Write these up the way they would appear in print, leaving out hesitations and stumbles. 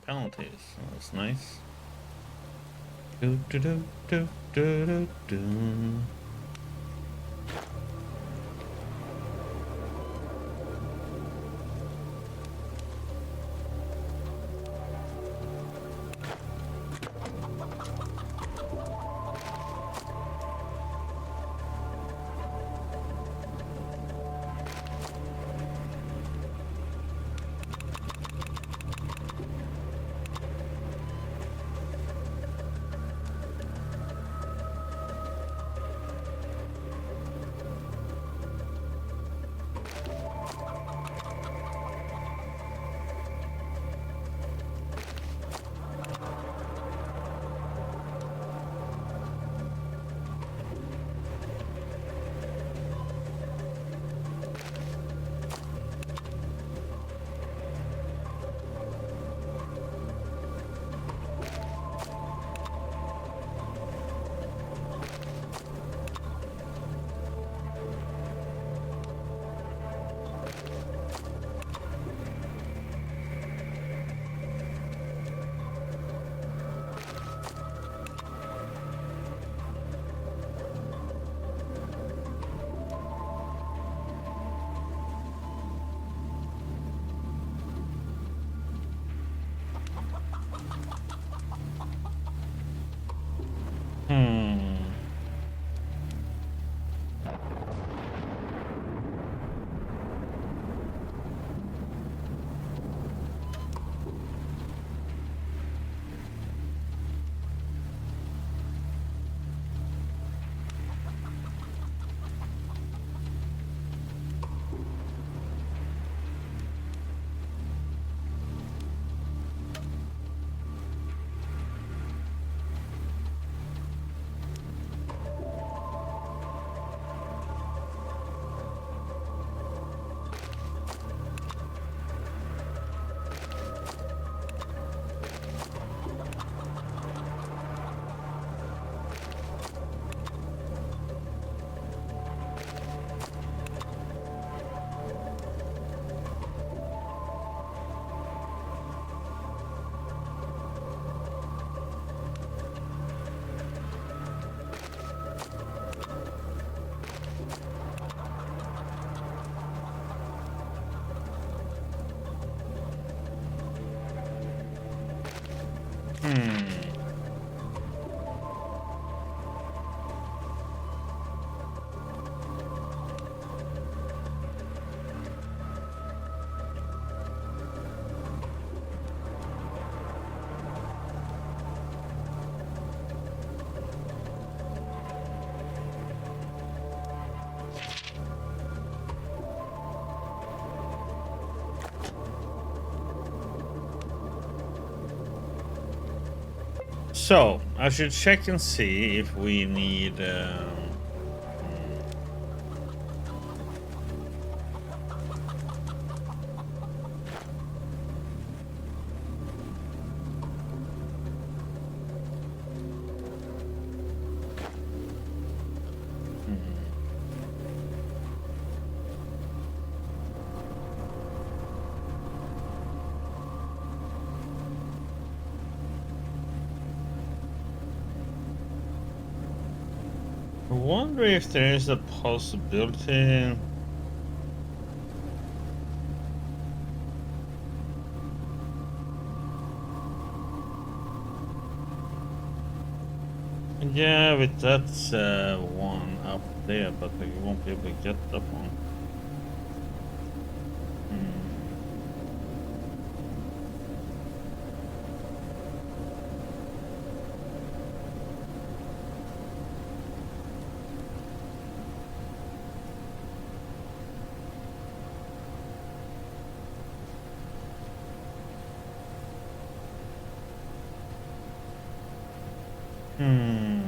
penalties. So that's nice. Do, do, do, do, do, do, do. Hmm. Hmm. So I should check and see if we need. I wonder if there is a possibility. Yeah, with that one up there, but we won't be able to get that one. Hmm.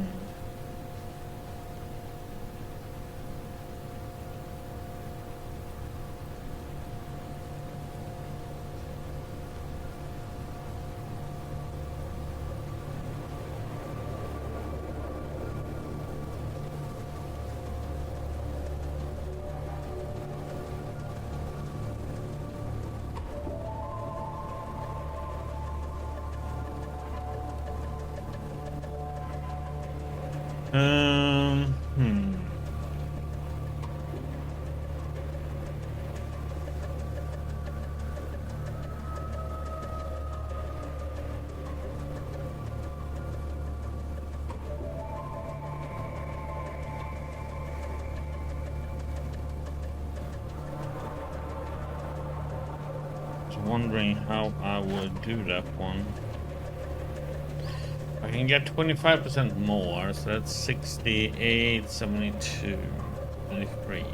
Hmm. Just wondering how I would do that one. I can get 25% more, so that's 68, 72, 23.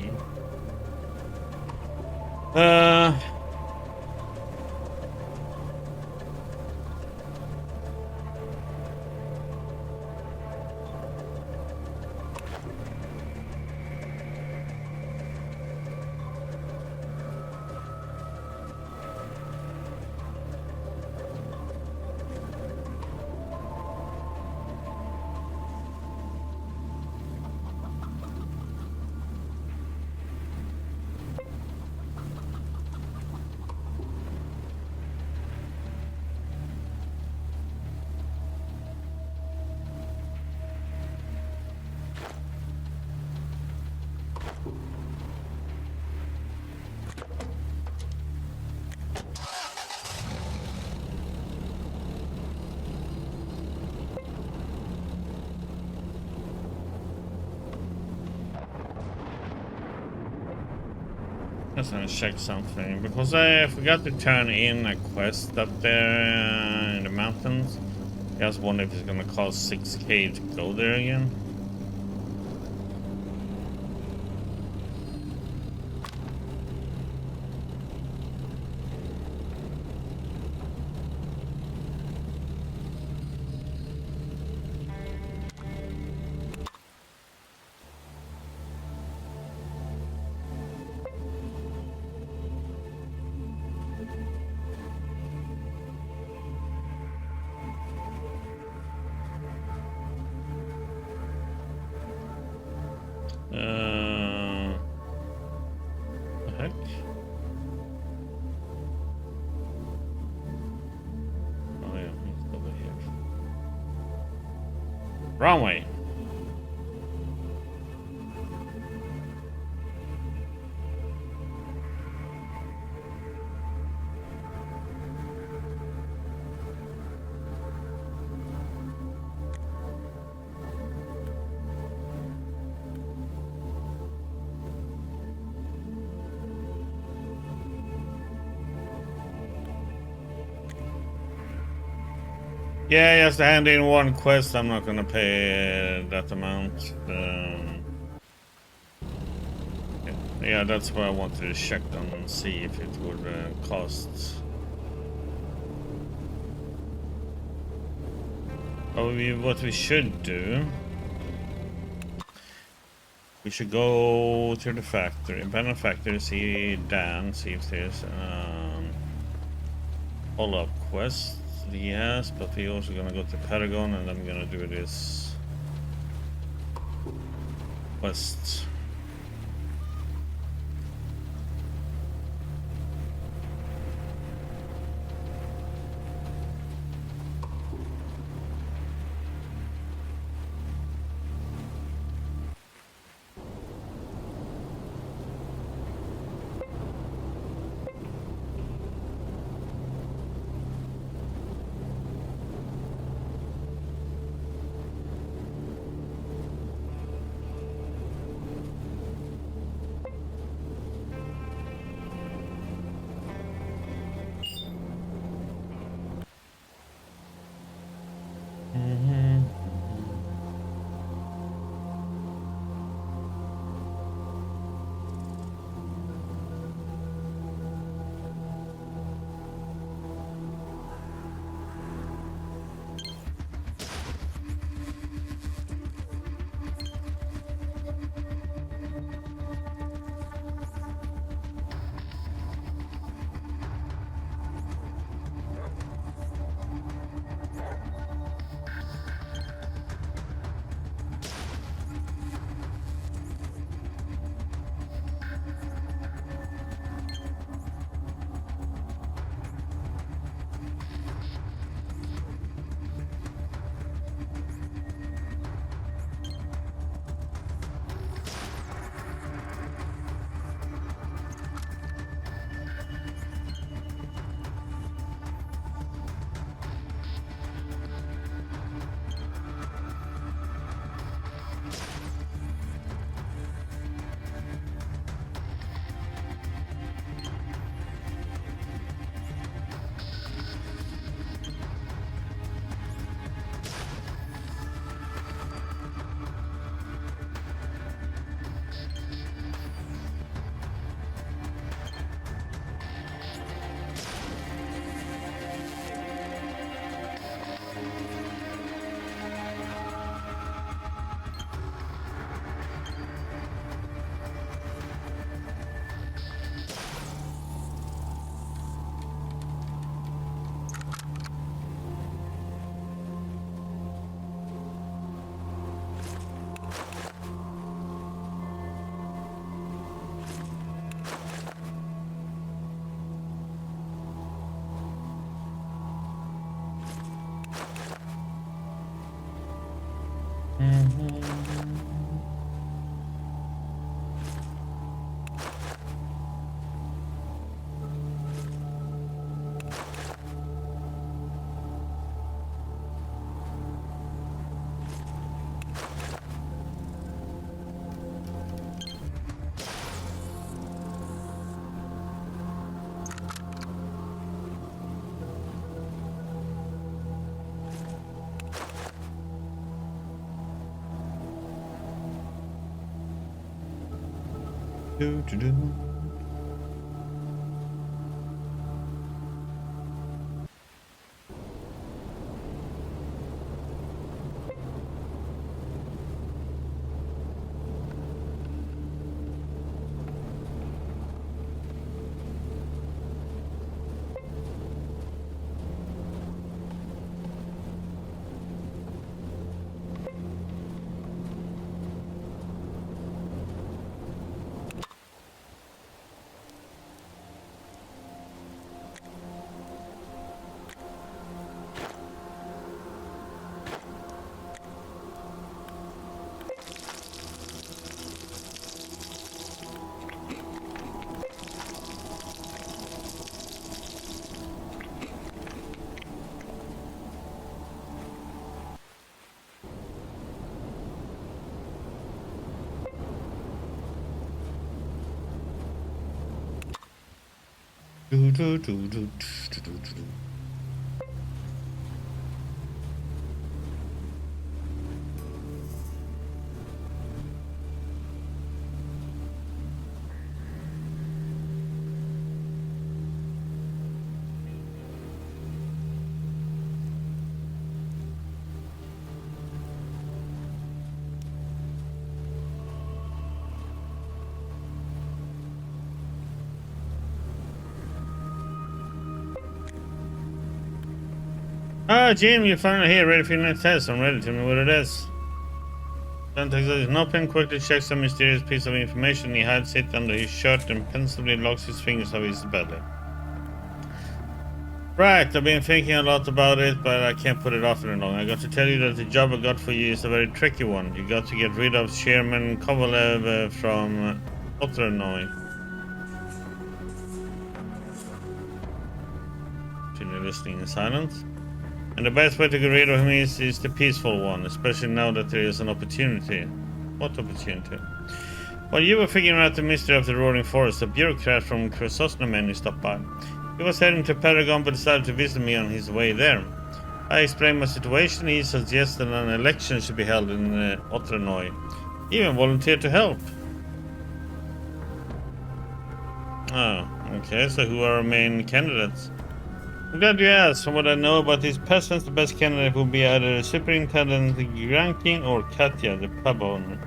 Just gonna check something because I forgot to turn in a quest up there in the mountains. I just wonder if it's gonna cost 6K to go there again. The heck? Oh yeah, it's over here. Wrong way. Yeah, just hand in one quest. I'm not gonna pay that amount. Yeah, that's what I wanted to check on and see if it would cost. Oh, what we should do, we should go to the factory, abandoned factory, see Dan, see if there's follow-up quest. Yes, but we're also gonna go to Paragon and I'm gonna do this quest. Do. Do. Ah, Jim, you're finally here, ready for your next test. I'm ready. Tell me what it is. Context is open, quickly checks some mysterious piece of information. He hides it under his shirt and pensively locks his fingers over his belly. Right, I've been thinking a lot about it, but I can't put it off any longer. I got to tell you that the job I got for you is a very tricky one. You got to get rid of Chairman Kovalev from Otranoy. Continue listening in silence. And the best way to get rid of him is the peaceful one, especially now that there is an opportunity. What opportunity? While you were figuring out the mystery of the Roaring Forest, a bureaucrat from Krasosnameni stopped by. He was heading to Paragon but decided to visit me on his way there. I explained my situation. He suggested an election should be held in Otranoy. He even volunteered to help. Oh, okay, so who are our main candidates? I'm glad you asked. From what I know about these peasants, the best candidate would be either Superintendent Grankin or Katya, the pub owner.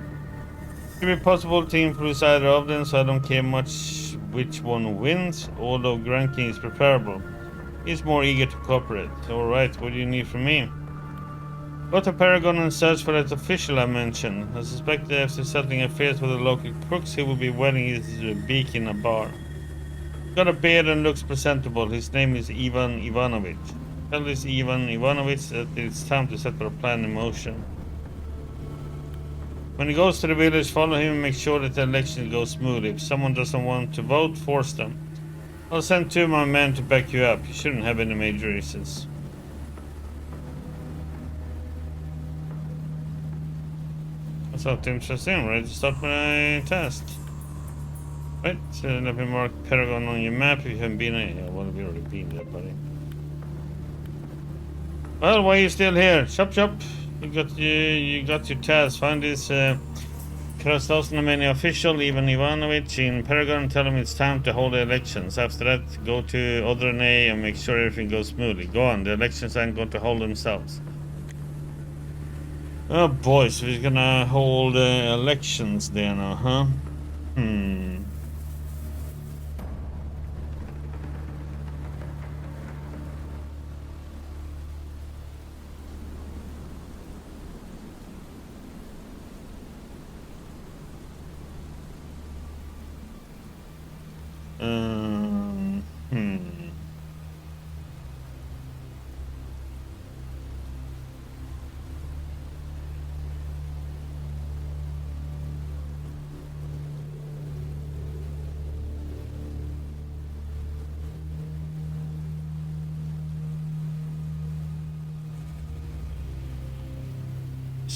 It would be possible to influence either of them, so I don't care much which one wins, although Grankin is preferable. He's more eager to cooperate. Alright, what do you need from me? Go to Paragon and search for that official I mentioned. I suspect that after settling affairs with the local crooks, he will be wetting his beak in a bar. Got a beard and looks presentable. His name is Ivan Ivanovich. Tell this Ivan Ivanovich that it's time to set our plan in motion. When he goes to the village, follow him and make sure that the election goes smoothly. If someone doesn't want to vote, force them. I'll send 2 of my men to back you up. You shouldn't have any major issues. That sounds interesting. Ready to start my test. Right, so let me mark Paragon on your map if you haven't been there. Well, we've already been there, buddy. Well, why are you still here? Chop chop. You got your task. Find this Krasosnameni official, Ivan Ivanovich, in Paragon and tell him it's time to hold the elections. After that, go to Odranei and make sure everything goes smoothly. Go on, the elections aren't going to hold themselves. Oh boy, so we're gonna hold elections there now, huh?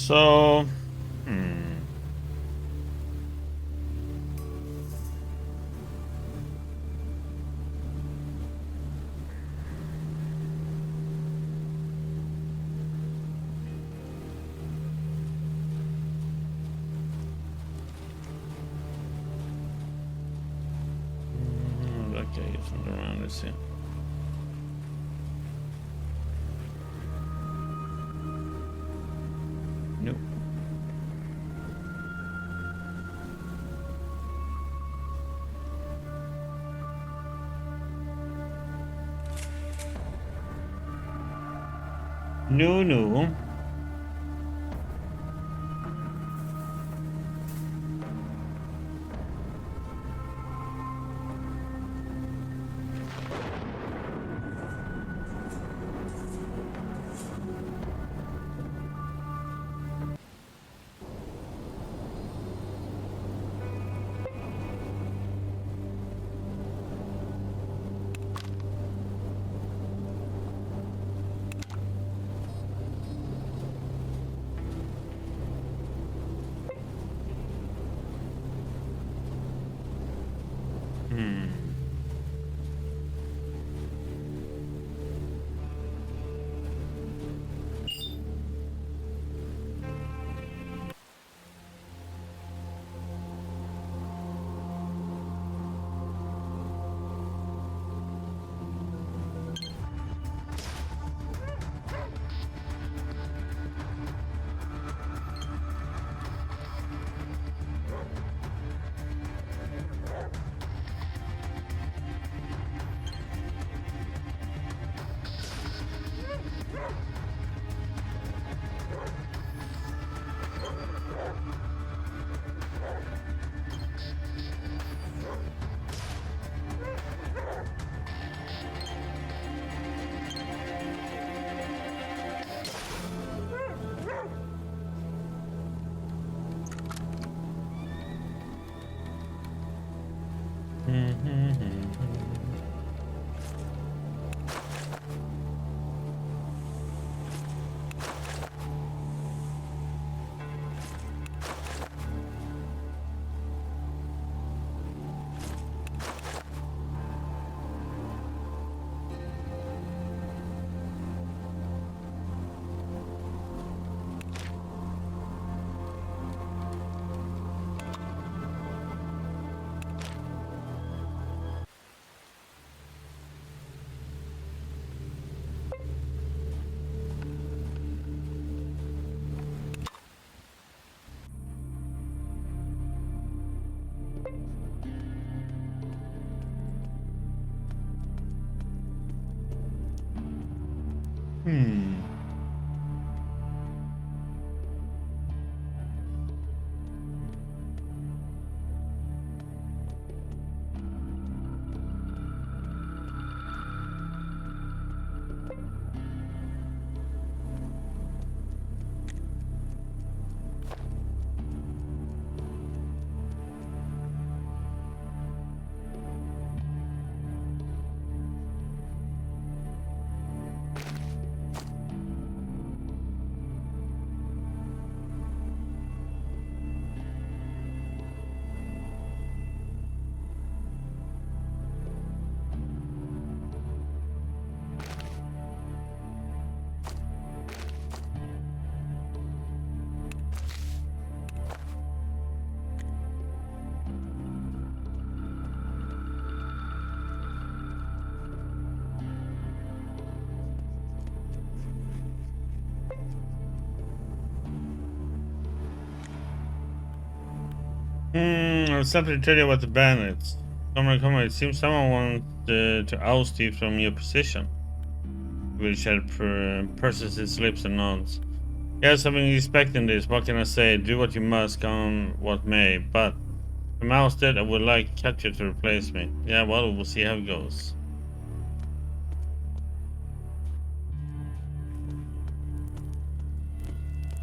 So, that guy isn't around, is he? Nope. No. I was something to tell you about the bandits. Come on. It seems someone wanted to oust you from your position. Richard purses his lips and nods. Yes, I've been expecting this. What can I say? Do what you must, come what may. But if I'm ousted, I would like Katya to replace me. Yeah, well, we'll see how it goes.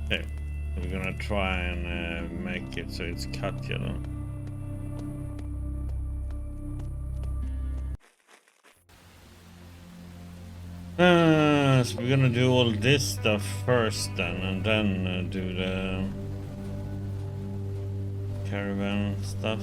Okay, we're gonna try and make it so it's Katya though. guess we're gonna do all this stuff first then, and then do the caravan stuff.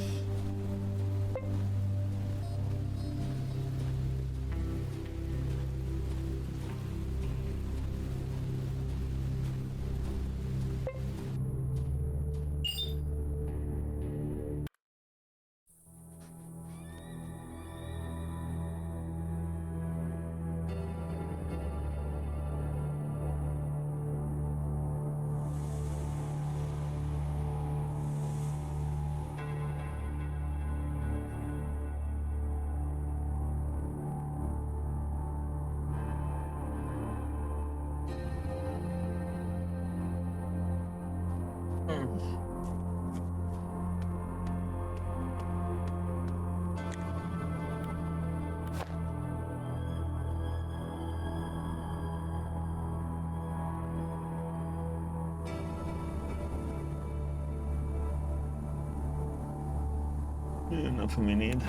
Enough for me need.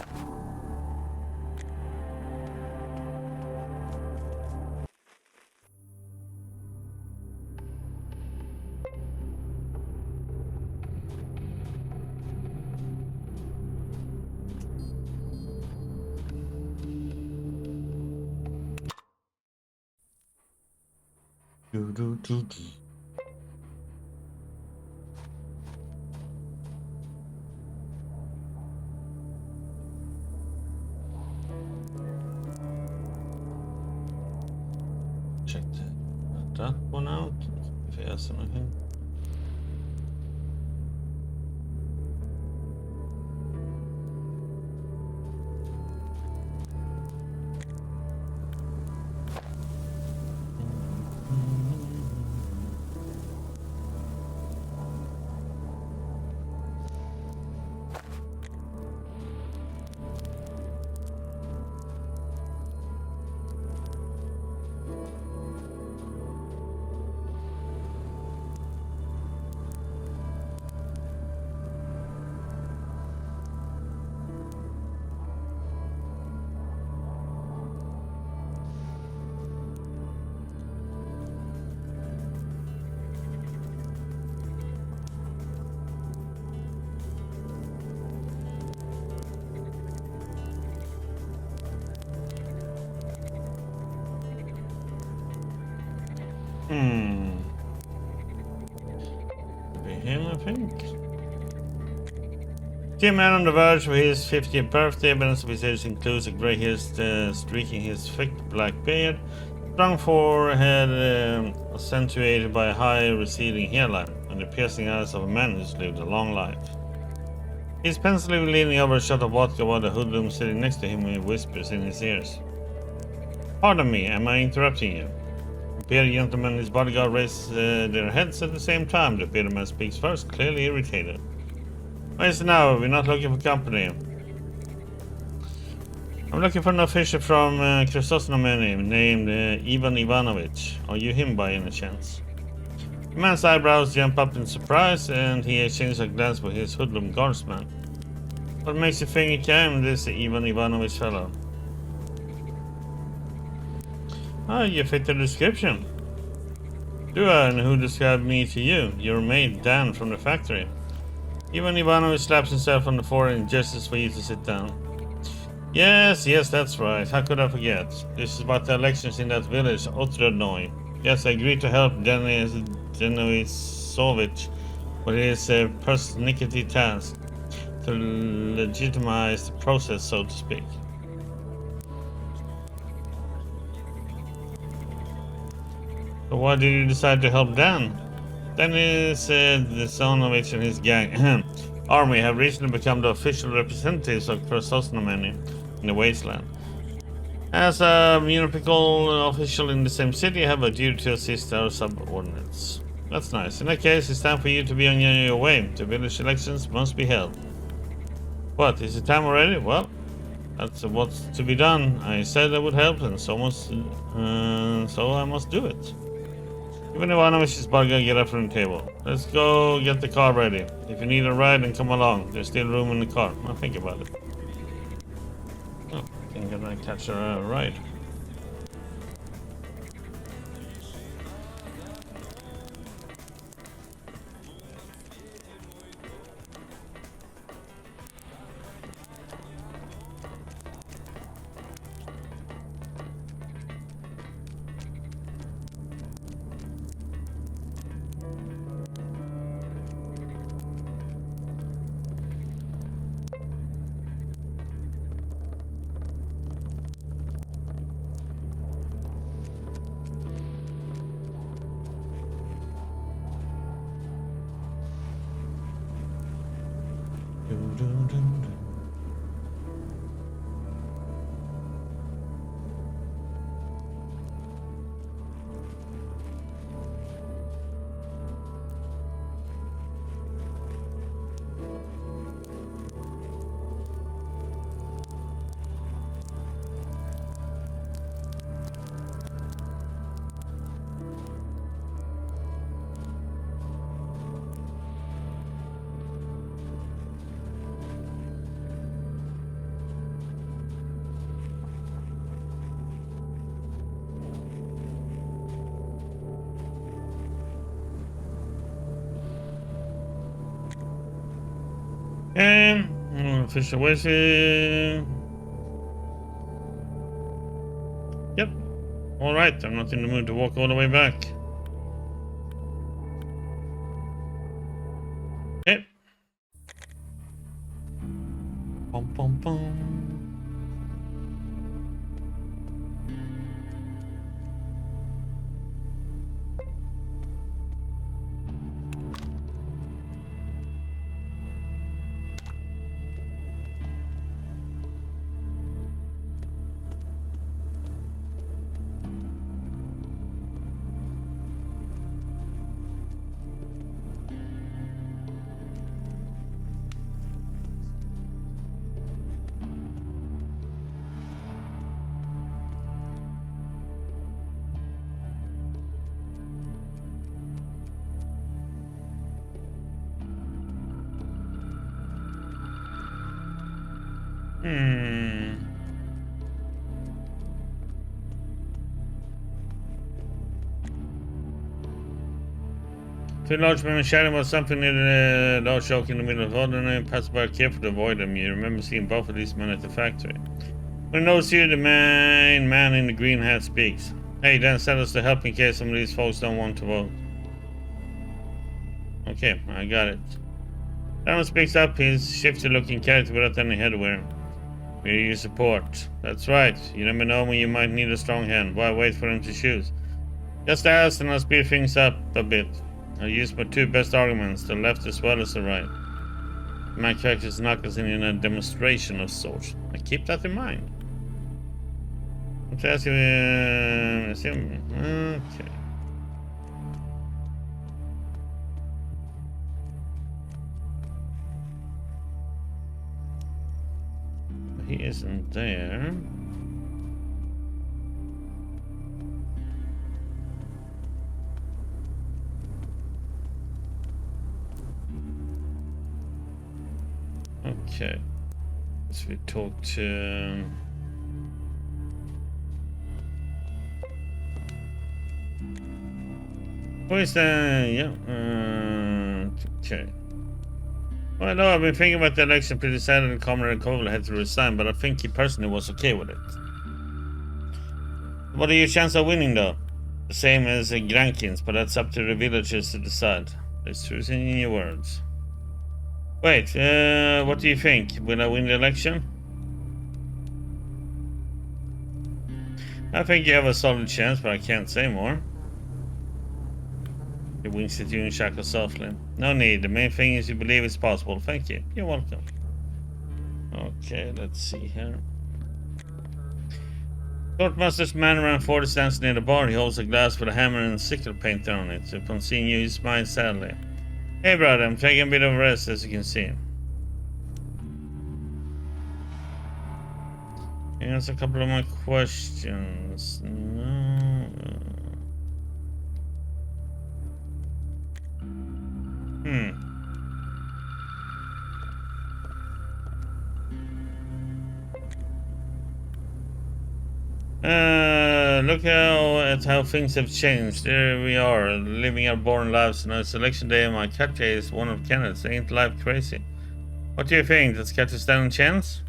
Do. Check that one out. If he has anything. Be him, I think. Dear man on the verge of his 50th birthday, evidence of his age includes a grey hair streaking his thick black beard, strong forehead accentuated by a high receding hairline, and the piercing eyes of a man who's lived a long life. He's pensively leaning over a shot of vodka while the hoodlum sitting next to him whispers in his ears. Pardon me, am I interrupting you? The bearded gentleman and his bodyguard raise their heads at the same time. The bearded man speaks first, clearly irritated. Why is it now? We're not looking for company. I'm looking for an official from Krasosnomeny named Ivan Ivanovich. Are you him by any chance? The man's eyebrows jump up in surprise, and he exchanges a glance with his hoodlum guardsman. What makes you think I am this Ivan Ivanovich fellow? Ah, you fit the description. Do I, and who described me to you? Your maid, Dan, from the factory. Ivan Ivanovich slaps himself on the forehead and gestures for you to sit down. Yes, that's right. How could I forget? This is about the elections in that village, Otradnoy. Yes, I agreed to help Denisovich with his persnickety task to legitimize the process, so to speak. So why did you decide to help Dan? Denis Denisovich and his gang army have recently become the official representatives of Krasosnomeny in the wasteland. As a municipal official in the same city, I have a duty to assist our subordinates. That's nice. In that case, it's time for you to be on your way. The village elections must be held. What, is it time already? Well, that's what's to be done. I said I would help, and so I must do it. Even Ivanovich's bodyguard get up from the table. Let's go get the car ready. If you need a ride, then come along. There's still room in the car. I'll think about it. Oh, I think I'm gonna catch a ride. Official wishing. Yep. Alright, I'm not in the mood to walk all the way back. Okay. Bum, bum, bum. Two large men shouting about something near the large shark in the middle of the road, and I passed by careful to avoid them. You remember seeing both of these men at the factory. When I notice you, the main man in the green hat speaks. Hey, Dan, send us to help in case some of these folks don't want to vote. Okay, I got it. Dan speaks up, his shifty-looking character without any headwear. We need your support. That's right. You never know when you might need a strong hand. Why wait for them to choose? Just ask and I'll speed things up a bit. I'll use my two best arguments, the left as well as the right. My character's knock us in a demonstration of sorts. I keep that in mind. Let's ask you, okay. He isn't there. Okay. As we talk to who is that? Yeah. Okay. Well, no, I've been thinking about the election pretty sad and Comrade Cole had to resign, but I think he personally was okay with it. What are your chances of winning, though? The same as Grankins, but that's up to the villagers to decide. There's truth in your words. Wait, what do you think? Will I win the election? I think you have a solid chance, but I can't say more. He winks at you and shackles softly. No need, the main thing is you believe it's possible. Thank you. You're welcome. Okay, let's see here. Courtmaster's man around 40 stands near the bar. He holds a glass with a hammer and sickle painted on it. Upon seeing you, he smiles sadly. Hey brother, I'm taking a bit of rest, as you can see. Here's a couple of my questions. No. Look at how things have changed. There we are, living our boring lives. And it's election day, and my catcher is one of candidates. Ain't life crazy? What do you think? Does catcher stand a chance?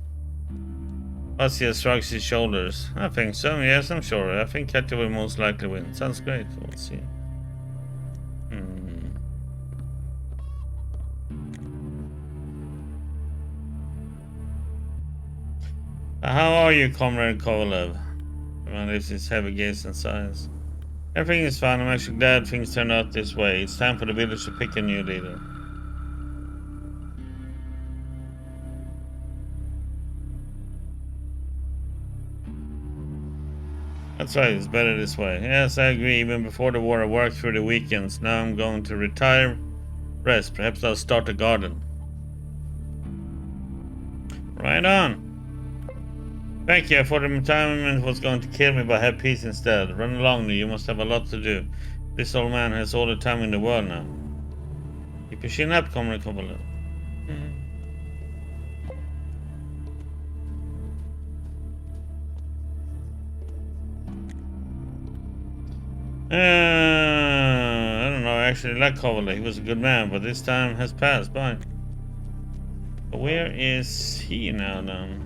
Ossia shrugs his shoulders. I think so. Yes, I'm sure. I think catcher will most likely win. Sounds great. We'll see. How are you, Comrade Kolev? Everyone lifts his heavy gaze and sighs. Everything is fine. I'm actually glad things turned out this way. It's time for the village to pick a new leader. That's right, it's better this way. Yes, I agree. Even before the war, I worked through the weekends. Now I'm going to retire, rest. Perhaps I'll start a garden. Right on. Thank you. I thought the retirement was going to kill me, but I have peace instead. Run along, you must have a lot to do. This old man has all the time in the world now. Keep your chin up, Comrade Cumberland. I don't know. I actually like Covella. He was a good man, but this time has passed by. But where is he now, then?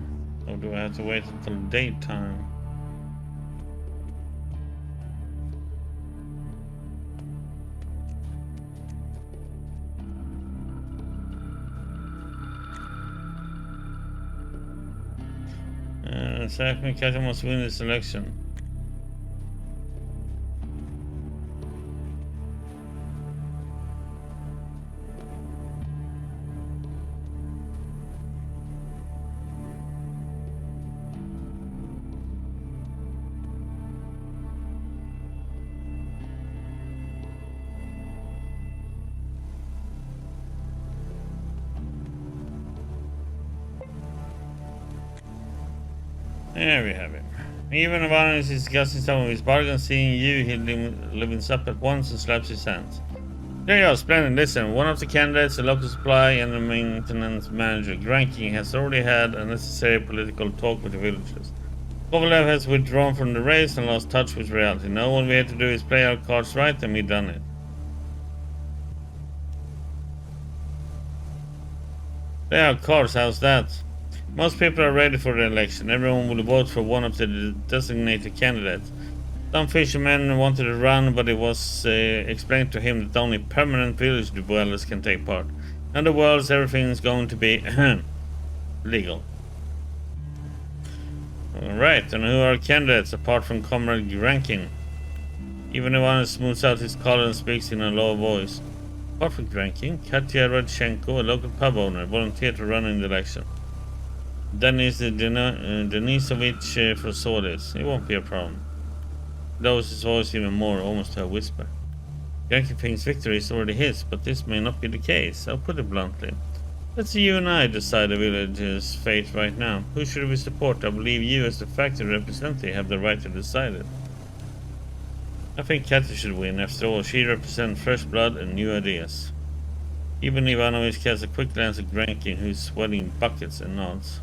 Or do I have to wait until daytime? Exactly. Katia must win this election. There we have it. Even Ivan is discussing some of his bargains. Seeing you, he livens up at once and slaps his hands. There you are, splendid. Listen, one of the candidates, the local supply and the maintenance manager, Granking, has already had a necessary political talk with the villagers. Kovalev has withdrawn from the race and lost touch with reality. Now all we have to do is play our cards right, and we've done it. Play our cards, how's that? Most people are ready for the election. Everyone will vote for one of the designated candidates. Some fishermen wanted to run, but it was explained to him that only permanent village dwellers can take part. In other words, everything is going to be legal. Alright, and who are candidates apart from Comrade Grankin? Even Ivan smooths out his collar and speaks in a low voice. Apart from Grankin, Katya Rodchenko, a local pub owner, volunteered to run in the election. Denis Denisovich foresaw this. It won't be a problem. Lowers his voice even more, almost to a whisper. Yankee thinks victory is already his, but this may not be the case. I'll put it bluntly. Let's you and I decide the village's fate right now. Who should we support? I believe you, as the factory representative, have the right to decide it. I think Katya should win. After all, she represents fresh blood and new ideas. Even Ivanovich casts a quick glance at Grankin, who's sweating buckets, and nods.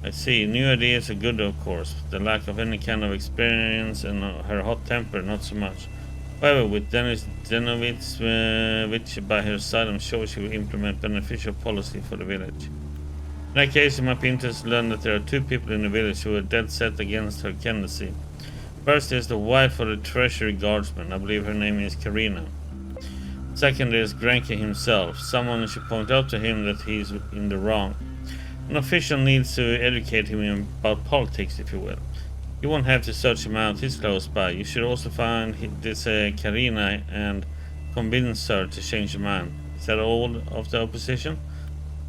I see. New ideas are good, of course. The lack of any kind of experience and her hot temper, not so much. However, with Denis Denovich which by her side, I'm sure she will implement beneficial policy for the village. In that case, it might be interesting to learn that there are two people in the village who are dead set against her candidacy. First is the wife of the treasury guardsman. I believe her name is Karina. Second is Granke himself. Someone should point out to him that he's in the wrong. An official needs to educate him about politics, if you will. You won't have to search him out, he's close by. You should also find this Karina and convince her to change her mind. Is that all of the opposition?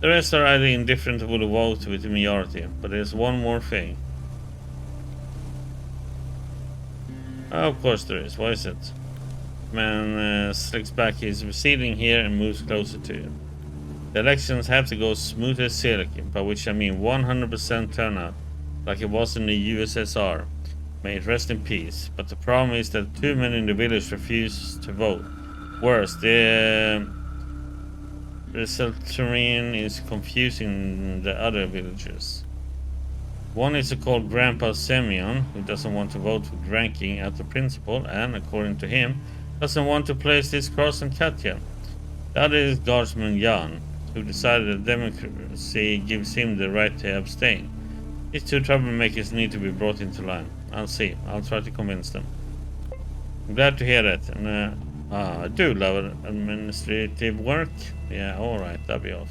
The rest are either indifferent or will vote with the majority. But there's one more thing. Oh, of course there is. What is it? Man slicks back his receding here and moves closer to you. The elections have to go smooth as silk, by which I mean 100% turnout, like it was in the USSR. May it rest in peace. But the problem is that too many in the village refuse to vote. Worse, the resultarian is confusing the other villagers. One is called Grandpa Semyon, who doesn't want to vote for Granking out of principle, and, according to him, doesn't want to place this cross on Katya. The other is Guardsman Jan, who decided that democracy gives him the right to abstain. These two troublemakers need to be brought into line. I'll see. I'll try to convince them. I'm glad to hear that. And I do love administrative work. Yeah, alright, that'll be off.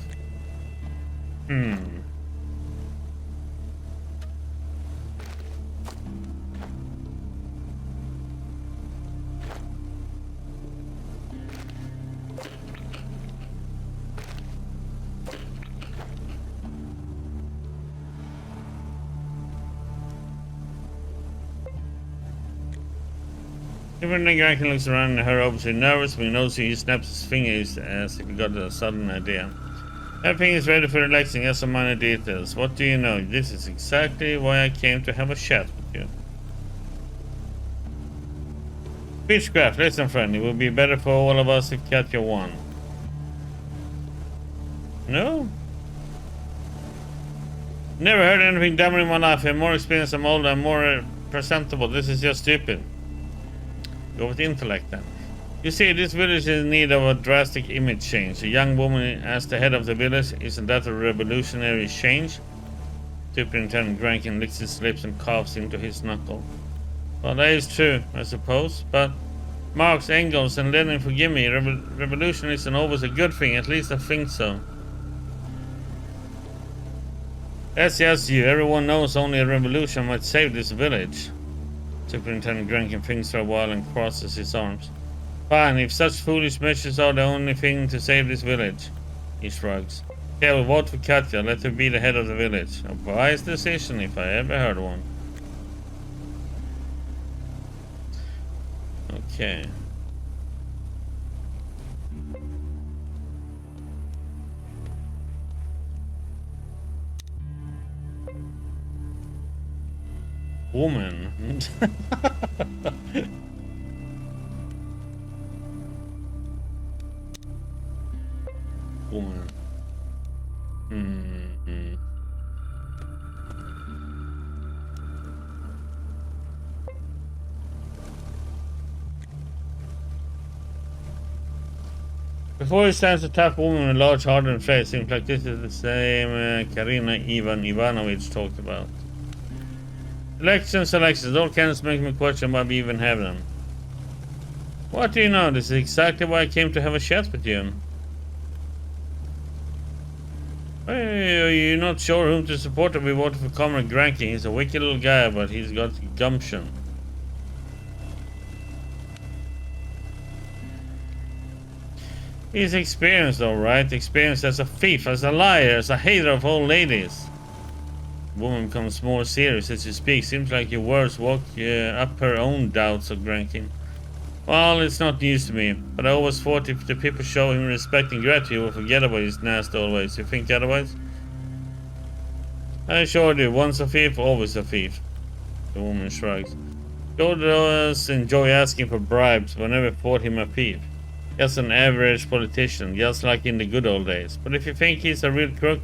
Even the guy looks around and her obviously nervous. We know he snaps his fingers as if he got a sudden idea. Everything is ready for relaxing, as some minor details. What do you know? This is exactly why I came to have a chat with you. Beechcraft, listen friend, it would be better for all of us if Katya won. No? Never heard anything dumber in my life. I'm more experienced, I'm older, I'm more presentable. This is just stupid. Go with intellect then. You see, this village is in need of a drastic image change. A young woman as the head of the village, isn't that a revolutionary change? Superintendent Grankin licks his lips and coughs into his knuckle. Well, that is true, I suppose, but Marx, Engels, and Lenin, forgive me, revolution isn't always a good thing, at least I think so. Yes, you. Everyone knows only a revolution might save this village. Superintendent Grankin thinks for a while and crosses his arms. Fine, if such foolish measures are the only thing to save this village. He shrugs. Okay, I will vote for Katya. Let her be the head of the village. A wise decision if I ever heard one. Okay. Woman. Woman. Before he stands a tough woman with a large hardened face, seems like this is the same Karina Ivanovich talked about. Elections, all kinds make me question why we even have them. What do you know? This is exactly why I came to have a chat with you. Are you not sure whom to support? We voted for Comrade Grankin. He's a wicked little guy, but he's got gumption. He's experienced, alright. Experienced as a thief, as a liar, as a hater of old ladies. The woman becomes more serious as you speak. Seems like your words walk up her own doubts of Grankin. Well, it's not news to me, but I always thought if the people show him respect and gratitude, he will forget about his nasty old ways. You think otherwise? I sure do. Once a thief, always a thief. The woman shrugs. Dodos enjoy asking for bribes, but never thought him a thief. Just an average politician, just like in the good old days. But if you think he's a real crook,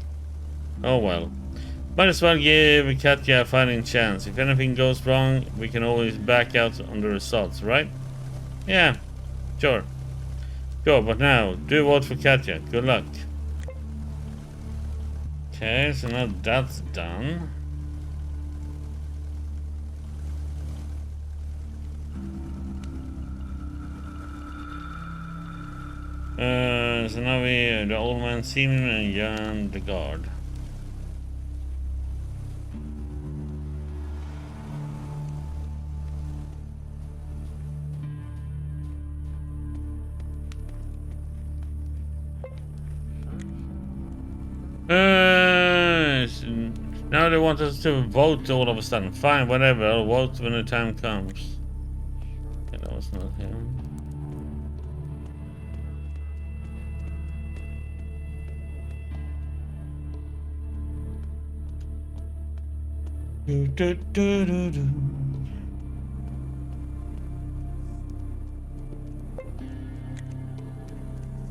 oh well. Might as well give Katya a fighting chance. If anything goes wrong, we can always back out on the results, right? Yeah, sure. Sure, but now, do vote for Katya. Good luck. Okay, so now that's done. So now we the old man Simon and Jan the guard. Now they want us to vote all of a sudden. Fine, whatever. I'll vote when the time comes. Okay, that was not him.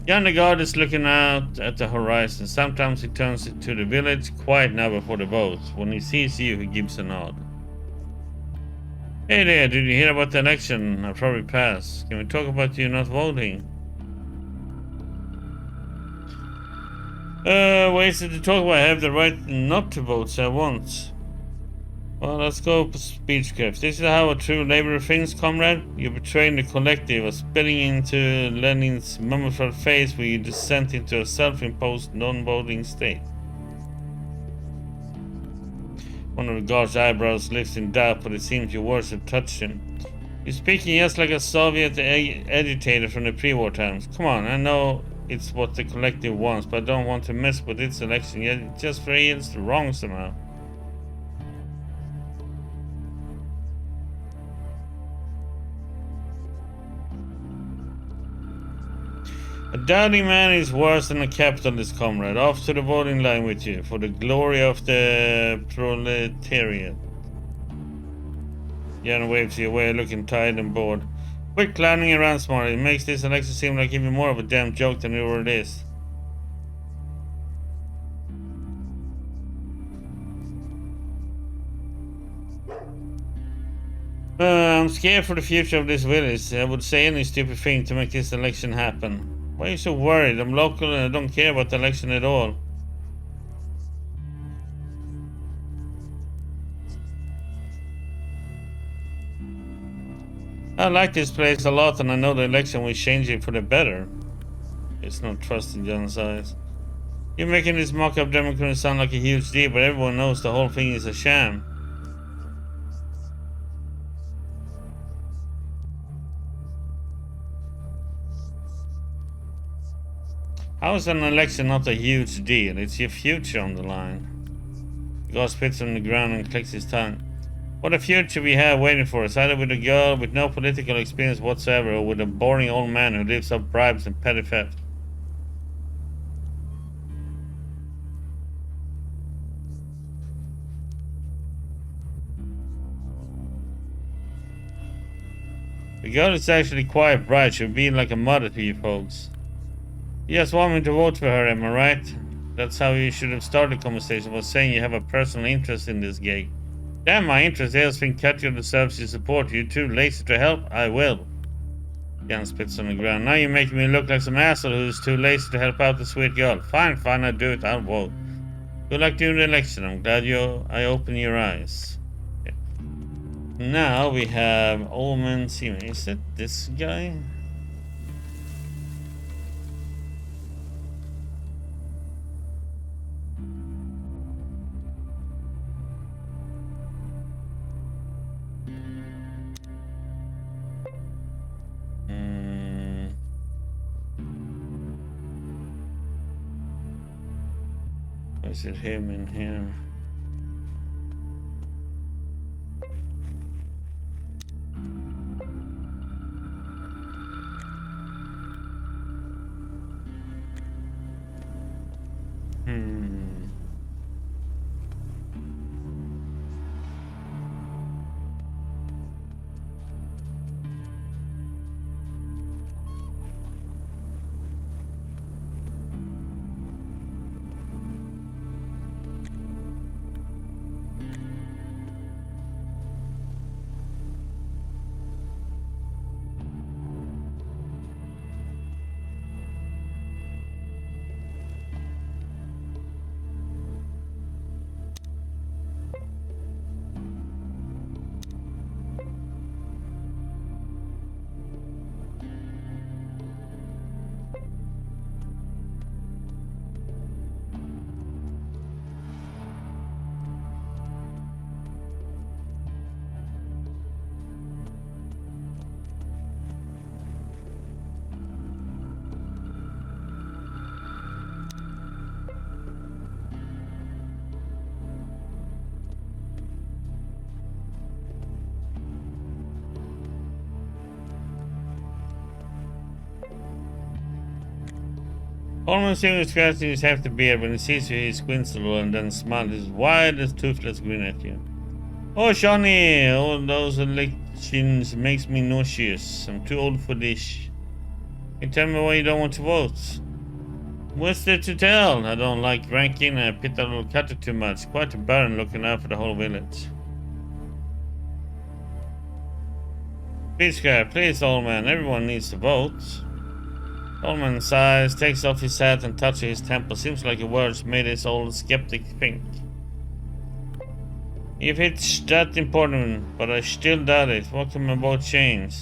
Jan the guard is looking out at the horizon. Sometimes he turns to the village, quiet now before the vote. When he sees you, he gives a nod. Hey there, did you hear about the election? I probably passed. Can we talk about you not voting? What is it to talk about? I have the right not to vote, so I won't. Well, let's go for speechcraft. This is how a true laborer thinks, comrade. You betraying the collective, of spitting into Lenin's mummified face where you descend into a self-imposed non-voting state. One of the guard's eyebrows lifts in doubt, but it seems your words have touched him. You're speaking just like a Soviet agitator from the pre-war times. Come on, I know it's what the collective wants, but I don't want to mess with its election, yet it just feels wrong somehow. A dirty man is worse than a capitalist, comrade. Off to the voting line with you, for the glory of the proletariat. Jan waves you away, looking tired and bored. Quit clowning around, Smarty. It makes this election seem like even more of a damn joke than it already is. I'm scared for the future of this village. I would say any stupid thing to make this election happen. Why are you so worried? I'm local and I don't care about the election at all. I like this place a lot and I know the election will change it for the better. It's not trust in John's eyes. You're making this mock-up democracy sound like a huge deal, but everyone knows the whole thing is a sham. How is an election not a huge deal? It's your future on the line. The guy spits on the ground and clicks his tongue. What a future we have waiting for us, either with a girl with no political experience whatsoever or with a boring old man who lives off bribes and petty theft. The girl is actually quite bright. She'll be like a mother to you folks. You just want me to vote for her, am I right? That's how you should have started the conversation, was saying you have a personal interest in this gig. Damn, my interest has been Katya deserves your support. You're too lazy to help? I will. Jan spits on the ground. Now you're making me look like some asshole who's too lazy to help out the sweet girl. Fine, I'll do it. I'll vote. Good luck during the election. I'm glad I opened your eyes. Okay. Now we have Old Man Seaman. Is it this guy? Is it him in here? Almost seeing scratching his hefty beard when he sees you, he squints a little and then smiles his wide and toothless grin at you. Oh, Shawnee, all those elections makes me nauseous. I'm too old for this. Can you tell me why you don't want to vote? What's there to tell? I don't like ranking and I pit that little cutter too much. Quite a burden looking out for the whole village. Please, guy, please, old man, everyone needs to vote. Old man sighs, takes off his hat and touches his temple. Seems like the words made his old skeptic think. If it's that important, but I still doubt it, what can my vote change?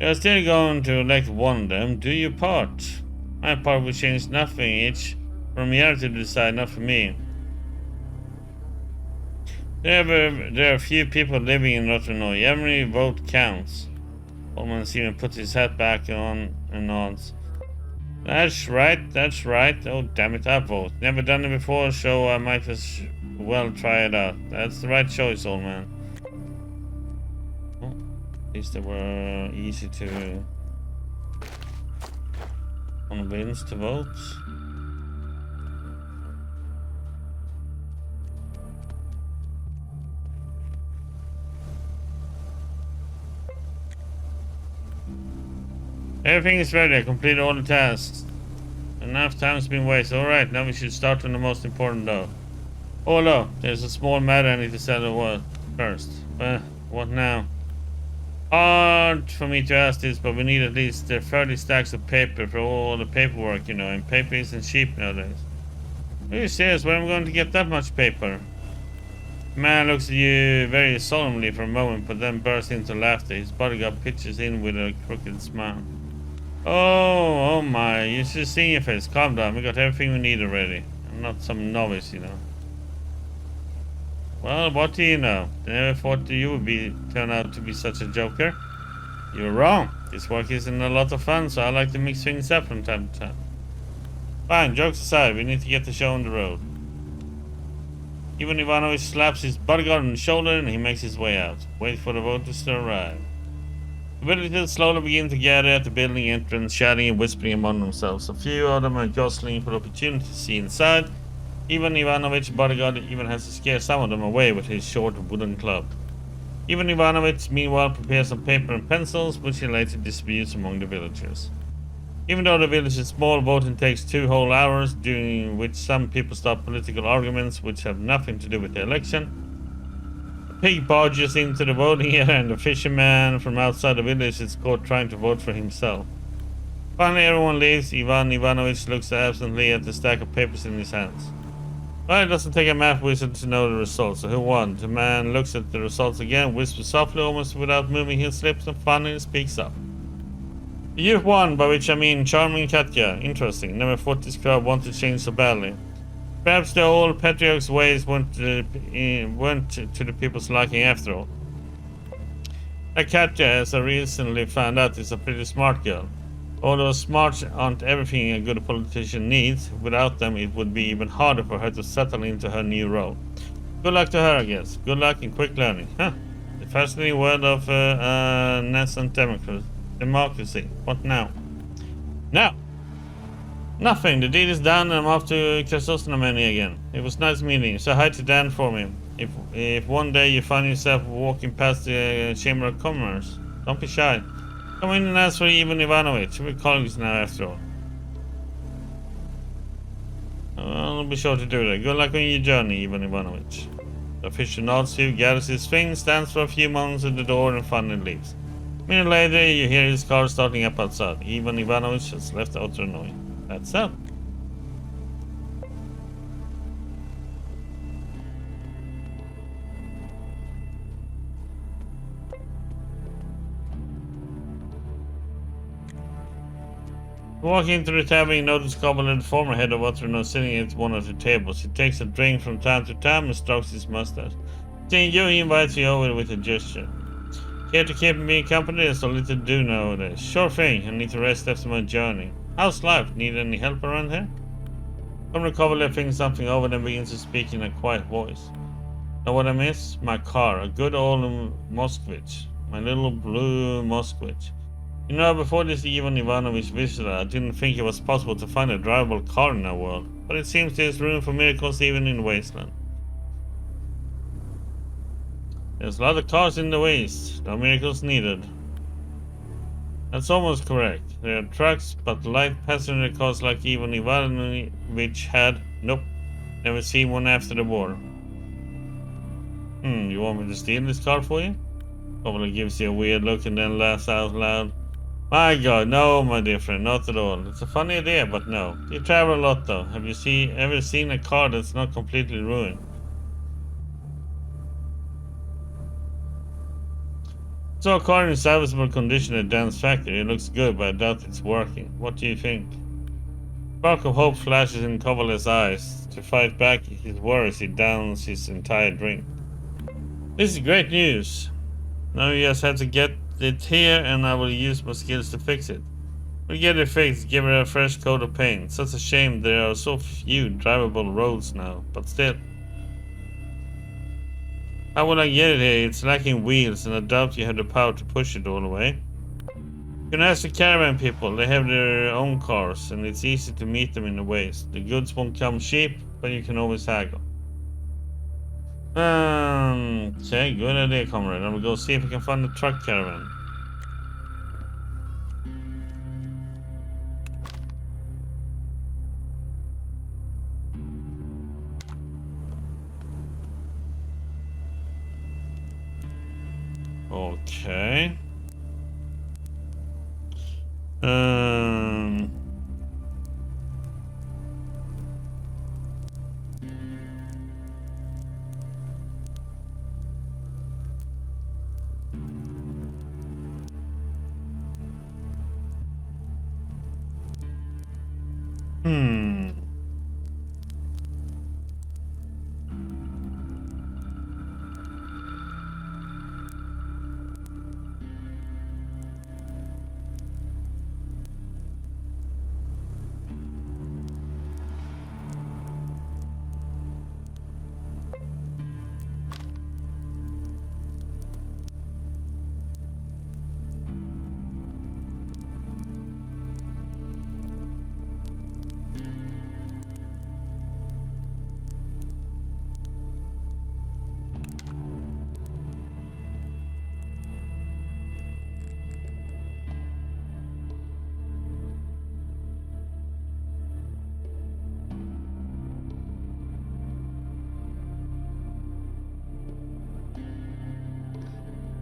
You're still going to elect one of them. Do your part. My part will change nothing. It's from here to decide, not for me. There are few people living in Rottenoi. Every vote counts. Oldman Steven puts his hat back on and nods. That's right. Oh, damn it, I vote. Never done it before, so I might as well try it out. That's the right choice, old man. Oh. At least they were easy to convince to vote. Everything is ready. I completed all the tasks. Enough time's been wasted. Alright, now we should start on the most important though. Oh no, there's a small matter I need to settle first. What now? Hard for me to ask this, but we need at least 30 stacks of paper for all the paperwork, you know, and paper isn't cheap nowadays. Are you serious? Where am I going to get that much paper? The man looks at you very solemnly for a moment, but then bursts into laughter. His bodyguard pitches in with a crooked smile. Oh my, you should see your face. Calm down, we got everything we need already. I'm not some novice, you know. Well, what do you know? I never thought you would turn out to be such a joker. You're wrong. This work isn't a lot of fun, so I like to mix things up from time to time. Fine, jokes aside, we need to get the show on the road. Ivan Ivanovich slaps his bodyguard on the shoulder and he makes his way out. Wait for the voters to arrive. The villagers slowly begin to gather at the building entrance, shouting and whispering among themselves. A few of them are jostling for the opportunity to see inside. Ivan Ivanovich's bodyguard even has to scare some of them away with his short wooden club. Ivan Ivanovich meanwhile prepares some paper and pencils, which he later distributes among the villagers. Even though the village is small, voting takes 2 whole hours, during which some people start political arguments which have nothing to do with the election. Pig barges into the voting area and the fisherman from outside the village is caught trying to vote for himself. Finally everyone leaves. Ivan Ivanovich looks absently at the stack of papers in his hands. Well, it doesn't take a math wizard to know the results, so who won? The man looks at the results again, whispers softly almost without moving his lips, and finally speaks up. You've won, by which I mean charming Katya. Interesting. Never thought this crowd wanted to change so badly. Perhaps the old patriarch's ways weren't to the people's liking after all. Katya, as I recently found out, is a pretty smart girl. Although smarts aren't everything a good politician needs, without them it would be even harder for her to settle into her new role. Good luck to her, I guess. Good luck and quick learning. Huh. The fascinating word of nascent democracy. What now? Now! Nothing. The deed is done and I'm off to Krasosnameni again. It was nice meeting you. Say hi to Dan for me. If one day you find yourself walking past the Chamber of Commerce, don't be shy. Come in and ask for Ivan Ivanovich. We're colleagues now after all. I'll be sure to do that. Good luck on your journey, Ivan Ivanovich. The official nods to you, gathers his things, stands for a few moments at the door and finally leaves. A minute later, you hear his car starting up outside. Ivan Ivanovich has left Otternoy. That's up. Walking into the tavern, you notice Kovalin, the former head of Otternoy, sitting at one of the tables. He takes a drink from time to time and strokes his mustache. Seeing you, he invites you over with a gesture. Care to keep me company? There's so little to do nowadays. Sure thing, I need to rest after my journey. How's life? Need any help around here? Comrade Kovalov thinks something over and begins to speak in a quiet voice. Know what I miss? My car, a good old Moskvich. My little blue Moskvich. You know, before this Ivan Ivanovich visited, I didn't think it was possible to find a drivable car in our world. But it seems there's room for miracles even in the wasteland. There's a lot of cars in the waste. No miracles needed. That's almost correct. There are trucks, but light passenger cars like Ivan Ivanovich had, nope, never seen one after the war. You want me to steal this car for you? Kovalov gives you a weird look and then laughs out loud. My God, no, my dear friend, not at all. It's a funny idea, but no. You travel a lot, though. Have you ever seen a car that's not completely ruined? So a car in serviceable condition at Dan's factory. It looks good, but I doubt it's working. What do you think? A spark of hope flashes in Kovalov's eyes. To fight back his worries, he downs his entire drink. This is great news. Now he just had to get it here, and I will use my skills to fix it. We'll get it fixed, give it a fresh coat of paint. Such a shame there are so few drivable roads now, but still. How will I get it here? It's lacking wheels, and I doubt you have the power to push it all the way. You can ask the caravan people. They have their own cars, and it's easy to meet them in the waste. The goods won't come cheap, but you can always haggle. Okay, good idea, comrade. I'm gonna go see if I can find the truck caravan. Okay. Hmm.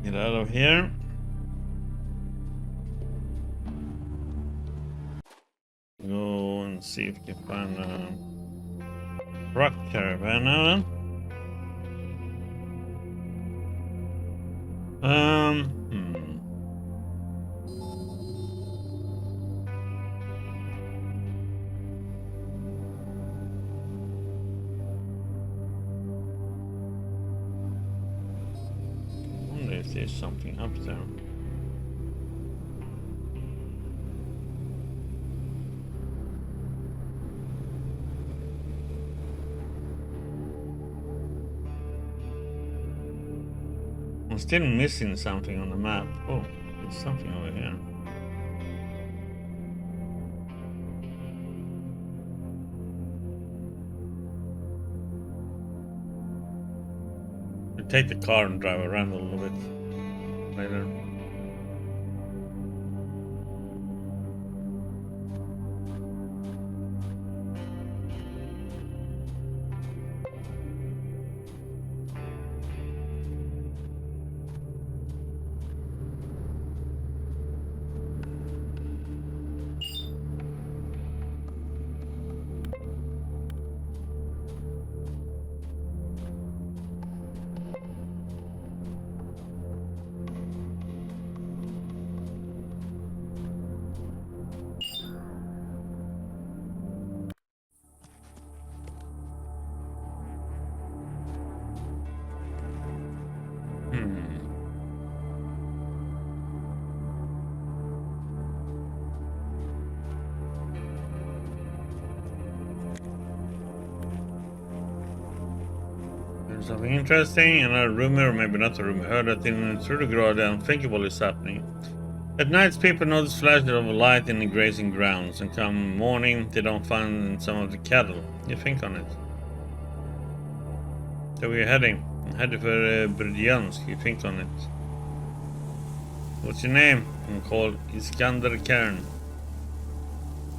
Get out of here. Go and see if we can find a truck caravan now then. I wonder if there's something up there. I'm still missing something on the map. Oh, there's something over here. I'll take the car and drive around a little bit later. Something interesting, another rumor, or maybe not a rumor, heard that in Trudegrad the unthinkable is happening. At night, people notice flashes of light in the grazing grounds, and come morning, they don't find some of the cattle. You think on it. So we're heading. I'm headed for Berdyansk. You think on it. What's your name? I'm called Iskander Kern.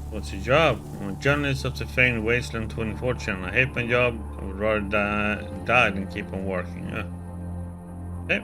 What's your job? I'm a journalist of the famed Wasteland 24 channel. I hate my job. I would rather die than keep on working. Okay.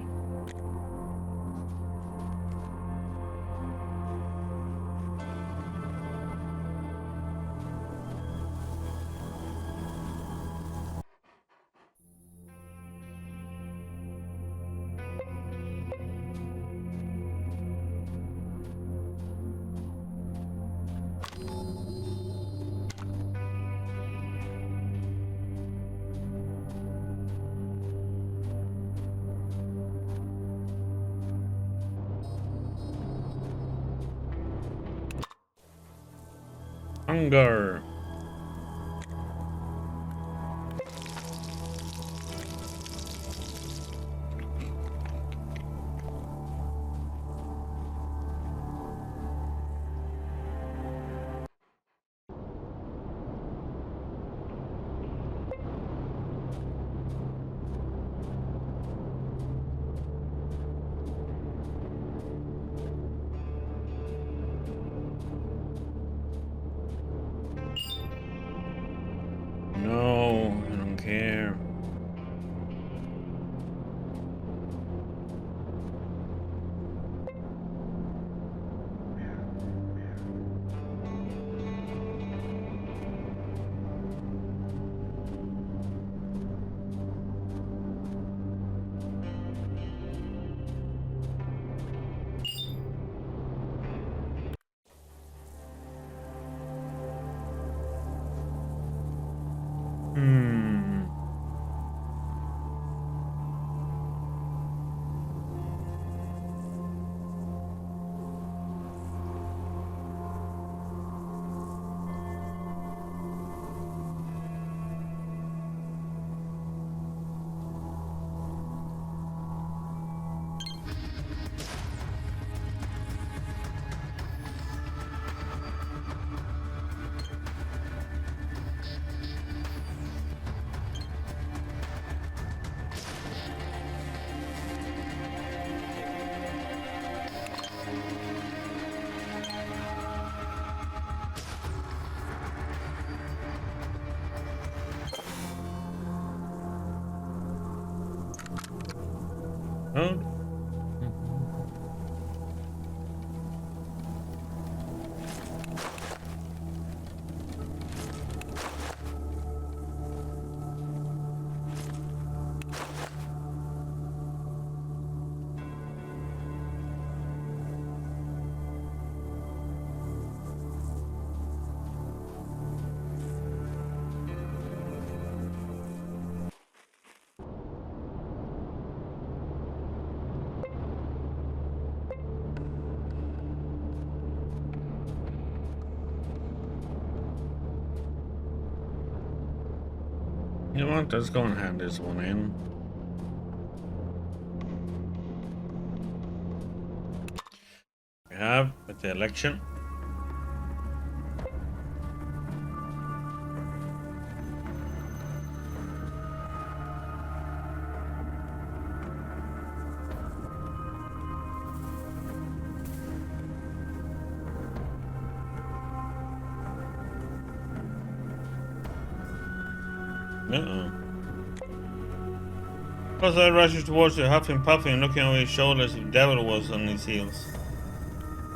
Hunger. Oh. You know what? Let's go and hand this one in. We have at the election. Uh-oh. Cross-eyed rushes towards you, huffing, puffing, and looking over his shoulders if Devil was on his heels.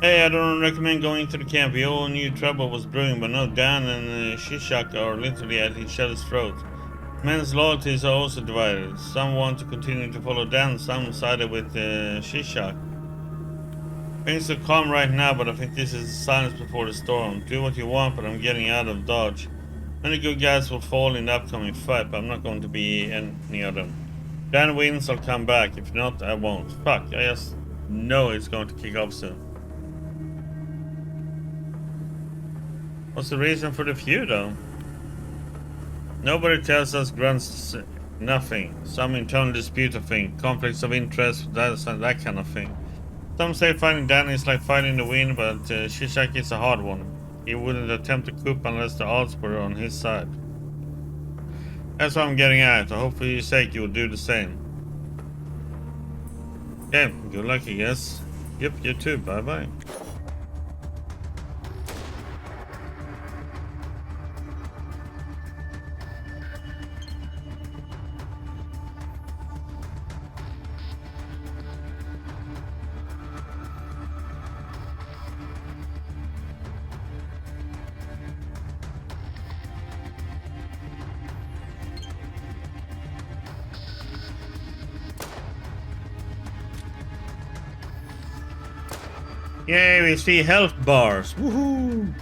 Hey, I don't recommend going to the camp. We all knew trouble was brewing, but no, Dan and Shishak are literally at each other's throat. Men's loyalties are also divided. Some want to continue to follow Dan, some sided with Shishak. Things are calm right now, but I think this is the silence before the storm. Do what you want, but I'm getting out of Dodge. Many good guys will fall in the upcoming fight, but I'm not going to be any of them. Dan wins, I'll come back. If not, I won't. Fuck, I just know it's going to kick off soon. What's the reason for the feud, though? Nobody tells us grunts nothing. Some internal dispute of thing, conflicts of interest, that kind of thing. Some say fighting Dan is like fighting the wind, but Shishak is a hard one. He wouldn't attempt a coup unless the odds were on his side. That's what I'm getting at. I hope for your sake you will do the same. Okay, good luck, I guess. Yep, you too. Bye-bye. Yay, we see health bars. Woohoo!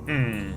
Hmm.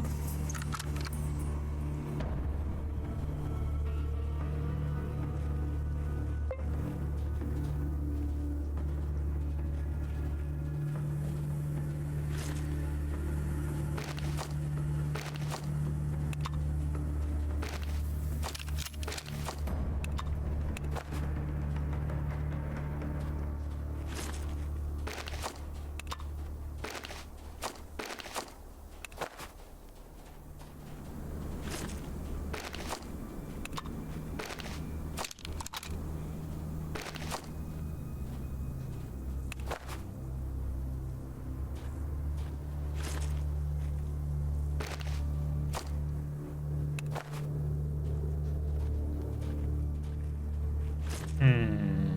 Hmm.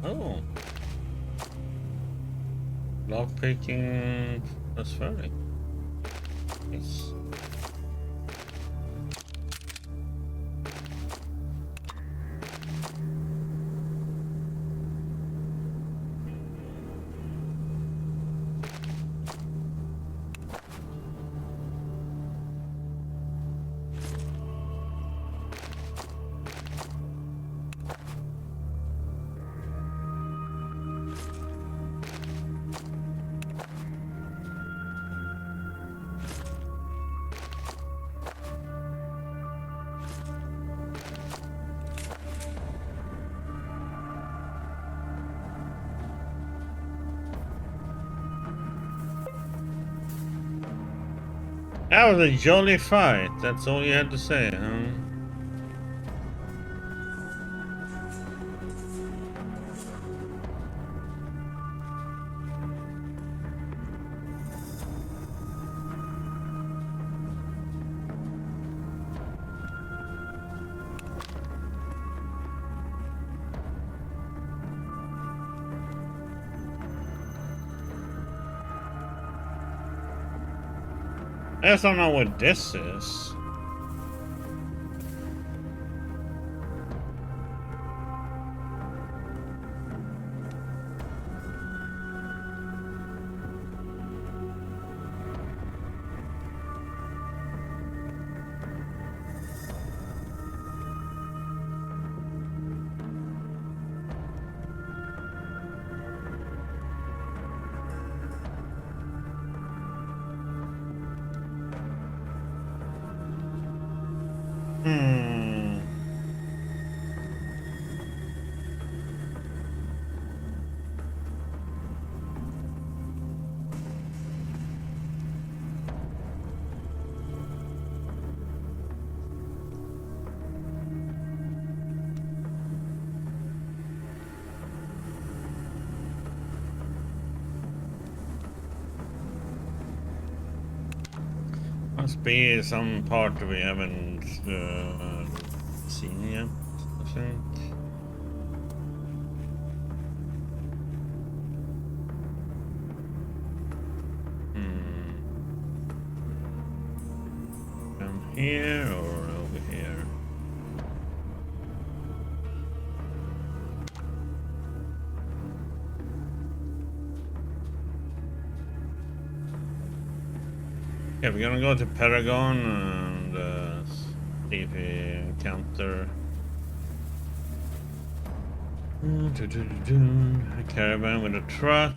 Oh. Lock picking. That's funny. Nice. That was a jolly fight. That's all you had to say, huh? I just don't know what this is. Hmm. Must be some part we haven't seen yet, I think. Hmm. Down here or over here? Yeah, we're gonna go to Paragon and see if we encounter a caravan with a truck.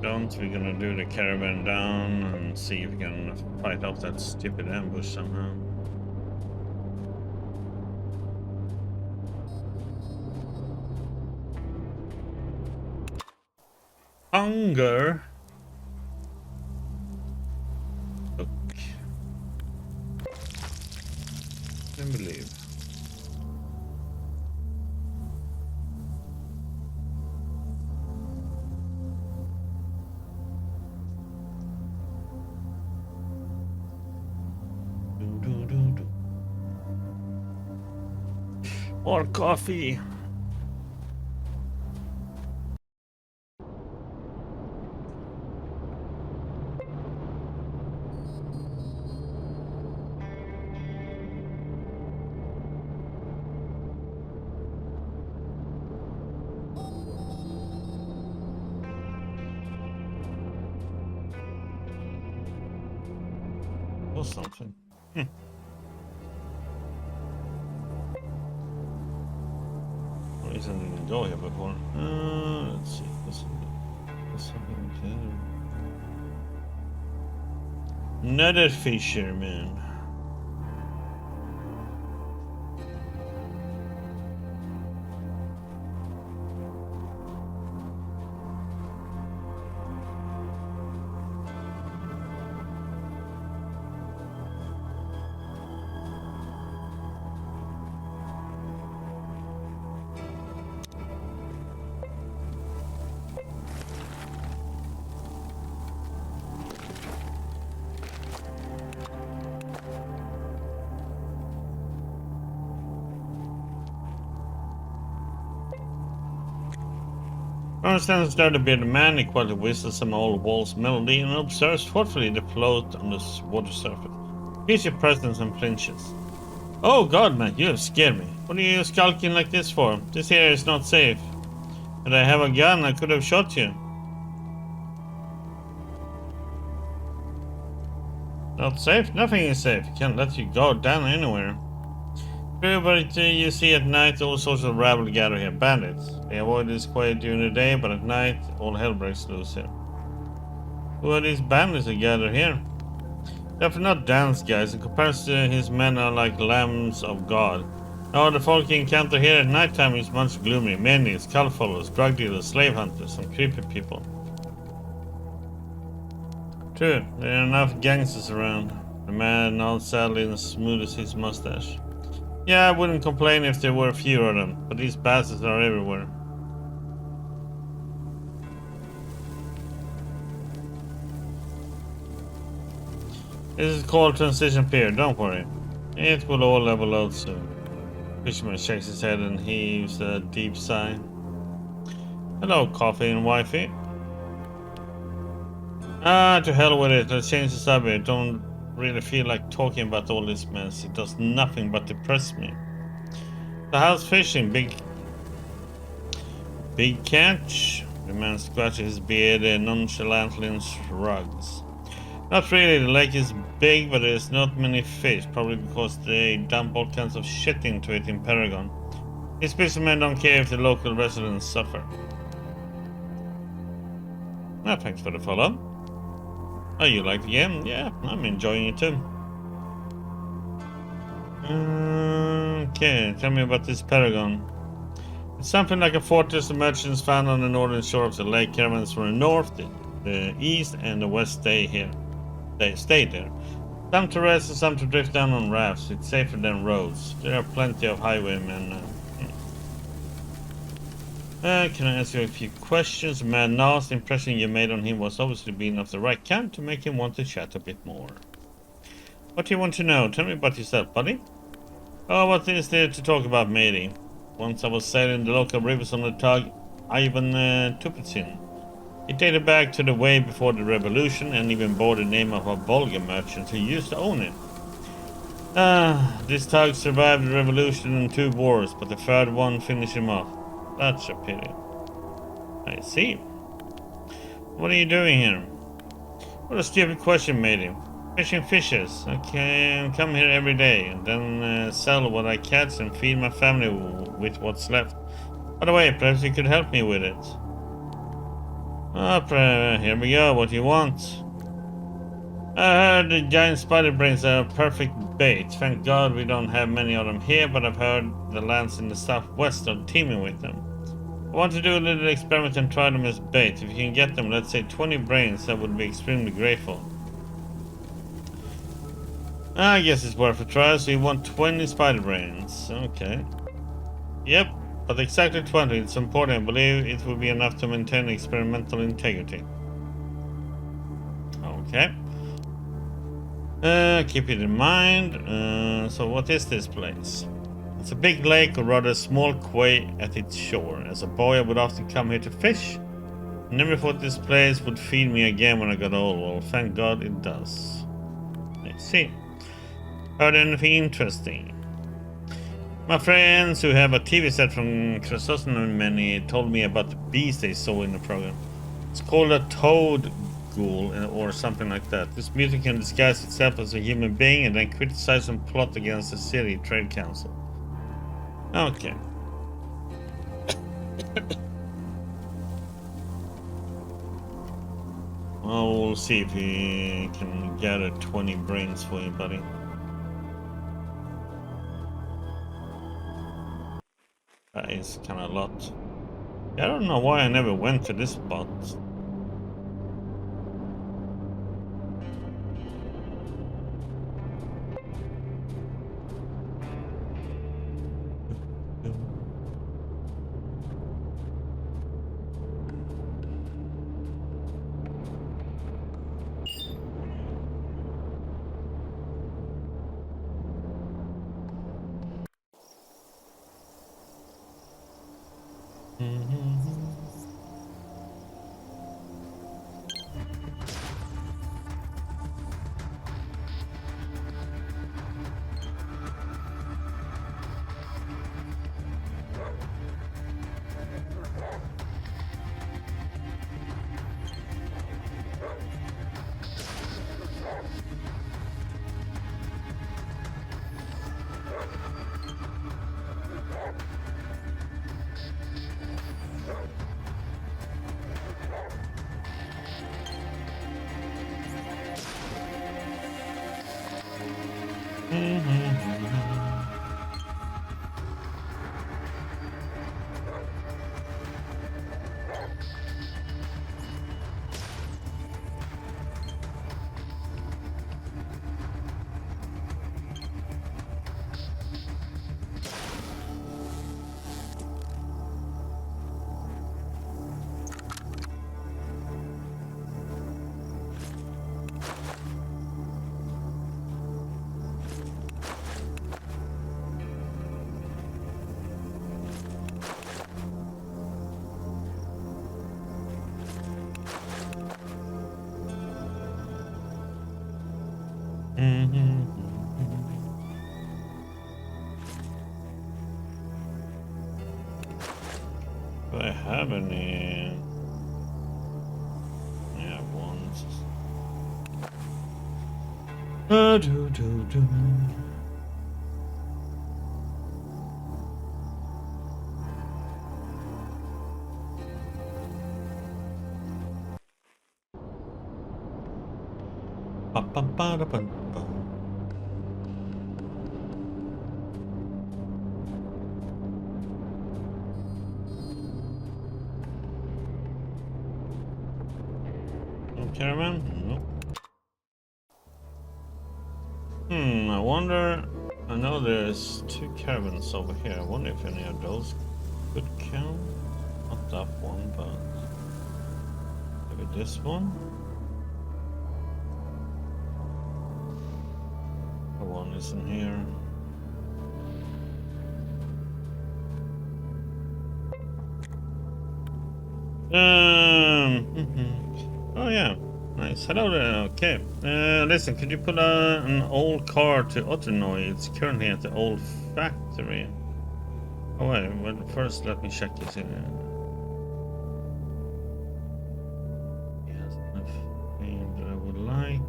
We're gonna do the caravan down and see if we can fight off that stupid ambush somehow. Hunger. Look. Can't believe. More coffee. or something. Well, he didn't go here before. Let's see. Another fisherman. Ron stands there to be the man, he quietly whistles some old waltz melody and observes thoughtfully the float on the water surface. He sees your presence and flinches. Oh God, man, you have scared me. What are you skulking like this for? This area is not safe. Had I have a gun, I could have shot you. Not safe? Nothing is safe. Can't let you go down anywhere. But you see at night all sorts of rabble gather here. Bandits. They avoid this quiet during the day, but at night all hell breaks loose here. Who are these bandits that gather here? They're not dance guys. In comparison, his men are like lambs of God. Now the folk you encounter here at nighttime is much gloomy. Many cult followers, drug dealers, slave hunters, and creepy people. True, there are enough gangsters around. The man nods sadly and smoothes his mustache. Yeah, I wouldn't complain if there were fewer of them, but these bastards are everywhere. This is called transition period, don't worry. It will all level out soon. Fisherman shakes his head and heaves a deep sigh. Hello, coffee and wifey. Ah, to hell with it, let's change the subject. Don't really feel like talking about all this mess. It does nothing but depress me. So how's fishing? Big catch? The man scratches his beard and nonchalantly shrugs. Not really, the lake is big, but there's not many fish, probably because they dump all kinds of shit into it in Paragon. These fishermen don't care if the local residents suffer. Ah, thanks for the follow. Oh, you like the game? Yeah, I'm enjoying it too. Okay, tell me about this Paragon. It's something like a fortress the merchants found on the northern shore of the lake. Caravans from the north, the east, and the west stay here. They stay there. Some to rest and some to drift down on rafts. It's safer than roads. There are plenty of highwaymen now. Can I ask you a few questions? The man nods. The impression you made on him was obviously being of the right kind to make him want to chat a bit more. What do you want to know? Tell me about yourself, buddy. Oh, what is there to talk about, matey? Once I was sailing the local rivers on the tug Ivan Tupetsin. It dated back to the way before the revolution and even bore the name of a Volga merchant who used to own it. This tug survived the revolution and 2 wars, but the third one finished him off. That's a pity. I see. What are you doing here? What a stupid question, matey. Fishing fishes. I can come here every day and then sell what I catch and feed my family with what's left. By the way, perhaps you could help me with it. Here we go. What do you want? I heard the giant spider brains are a perfect bait. Thank God we don't have many of them here, but I've heard the lands in the southwest are teeming with them. I want to do a little experiment and try them as bait. If you can get them, let's say 20 brains, I would be extremely grateful. I guess it's worth a try, so you want 20 spider brains. Okay. Yep, but exactly 20. It's important. I believe it will be enough to maintain experimental integrity. Okay. Keep it in mind. So what is this place? It's a big lake, or rather a small quay at its shore. As a boy, I would often come here to fish. I never thought this place would feed me again when I got old. Well, thank God it does. I see. Heard anything interesting? My friends who have a TV set from Krasosnameni told me about the beast they saw in the program. It's called a toad ghoul or something like that. This mutant can disguise itself as a human being and then criticize and plot against the city trade council. Okay. Well, we'll see if we can gather 20 brains for you, buddy. That is kind of a lot. I don't know why I never went to this spot. Do I have any? Yeah, ones. Do. Ba-ba-ba-da-ba-ba. Caravan? Nope. I wonder. I know there's 2 caravans over here. I wonder if any of those could count. Not that one, but maybe this one. The one isn't here. Oh yeah, nice. Hello there. Okay. Listen, could you put an old car to Autonoy? It's currently at the old factory. Oh wait, well, first let me check this in. Yes, nothing that I would like.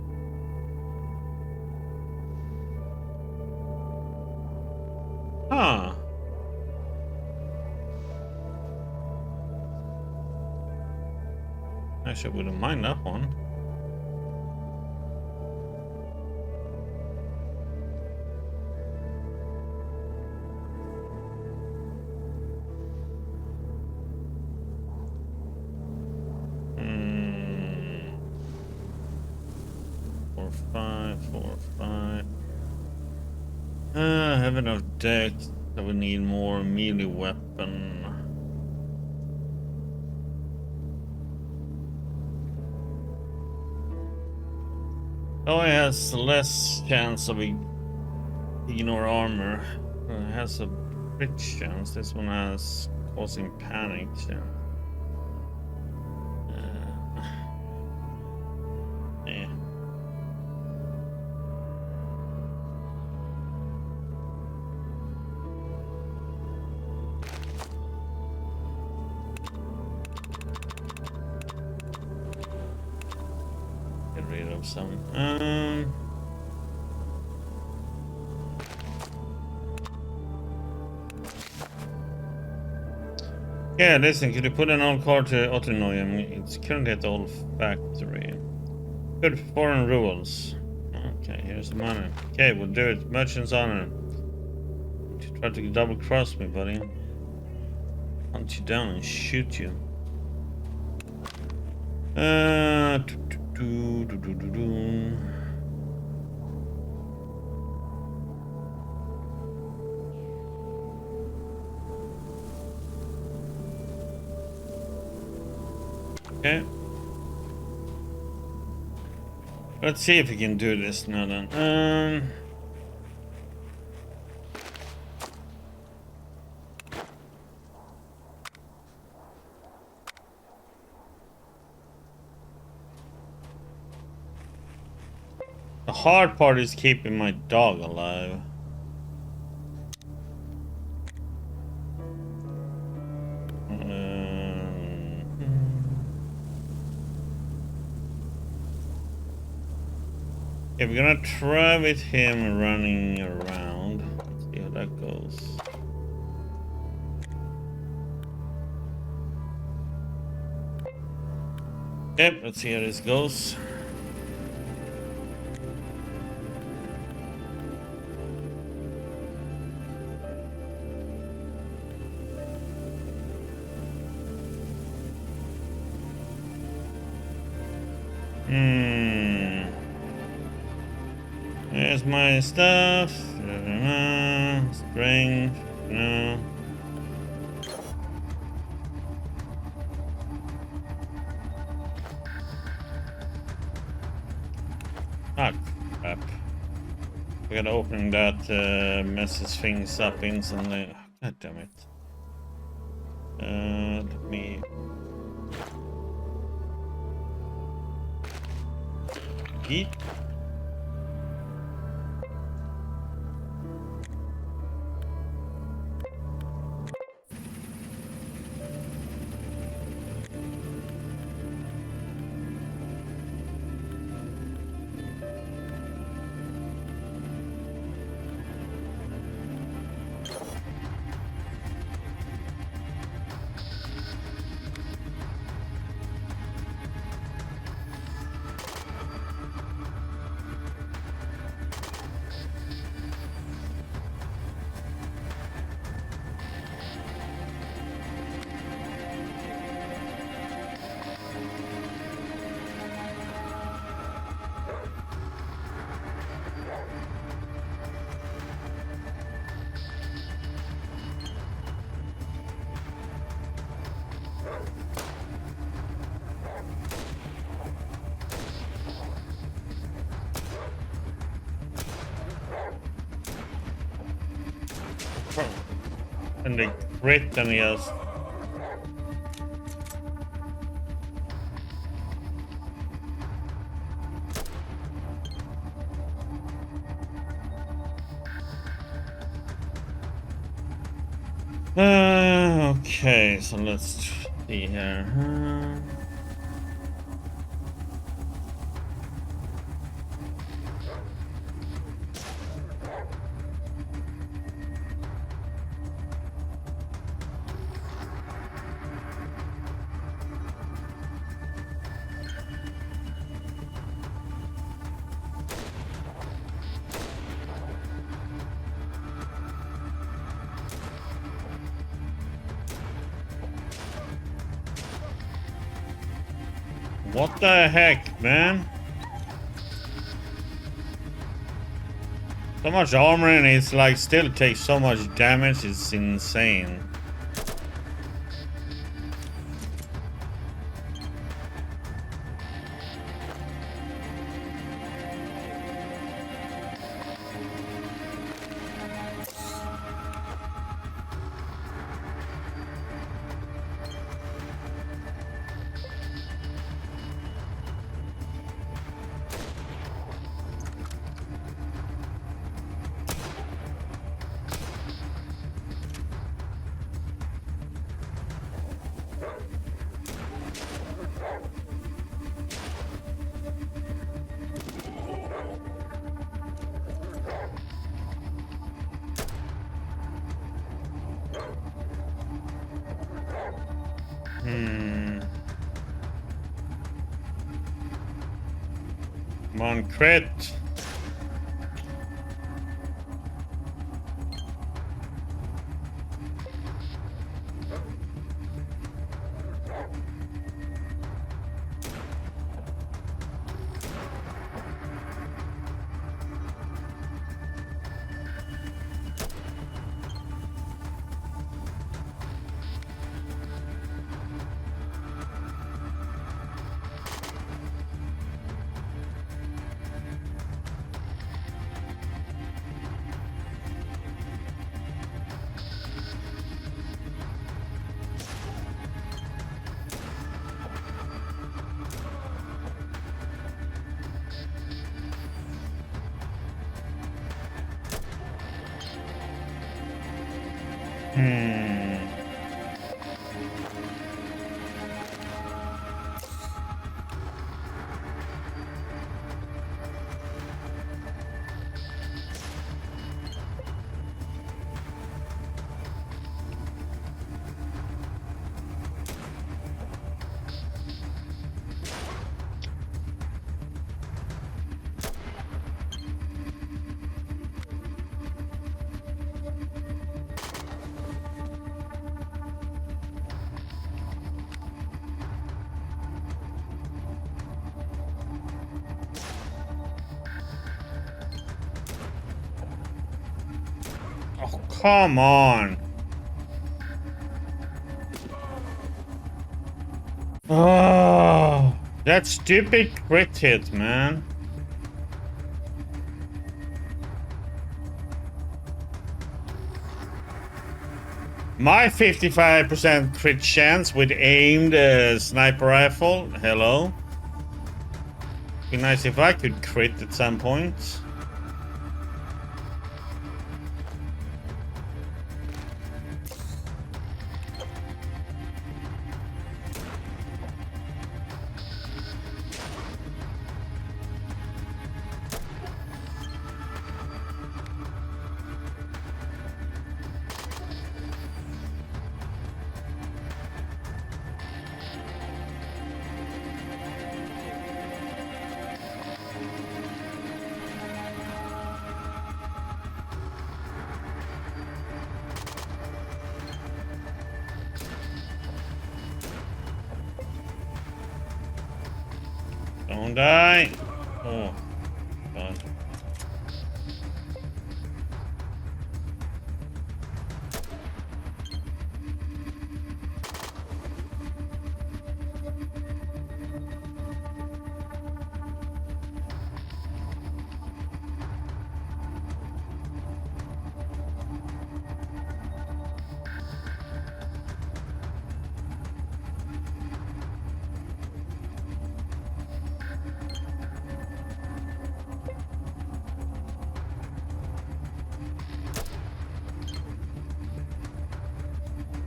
Ah. Actually, I wouldn't mind that one. Four, five. I have enough decks. I would need more melee weapon. Oh, it has less chance of ignore armor. It has a crit chance. This one has causing panic chance. Yeah. have some. Yeah, listen, could you put an old car to Autonoyum? It's currently at the old factory. Good foreign rules. Okay, here's the money. Okay, we'll do it. Merchant's honor. You try to double cross me, buddy. Hunt you down and shoot you. Okay. Let's see if we can do this now then. The hard part is keeping my dog alive. Okay, we're gonna try with him running around. Let's see how that goes. Yep, let's see how this goes. There's my stuff. Strength. No. Ah, crap. I gotta open that messes things up instantly. God damn it. Let me. Eat. And the crit and he has. Okay, so let's see here. What the heck, man? So much armor and it's like still takes so much damage, it's insane. Hmm. Come on, crit. Hmm. Oh, come on. Oh, that stupid crit hit, man. My 55% crit chance with aimed sniper rifle. Hello. Be nice if I could crit at some point. Don't die. Oh, God.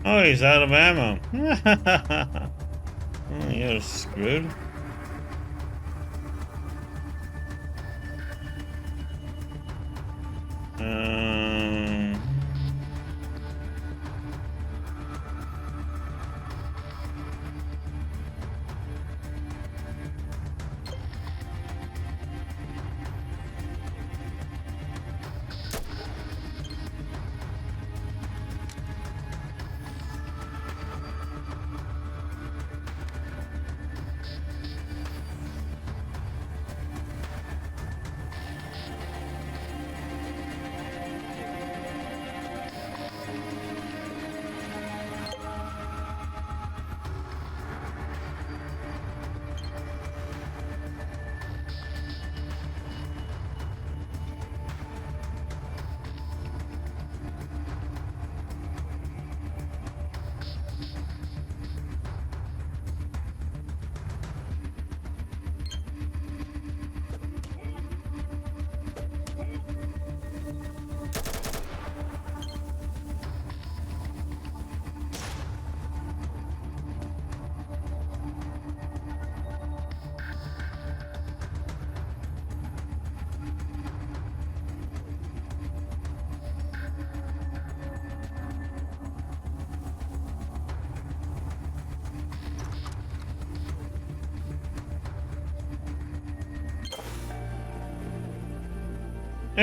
Oh, he's out of ammo. Oh, you're screwed. Um,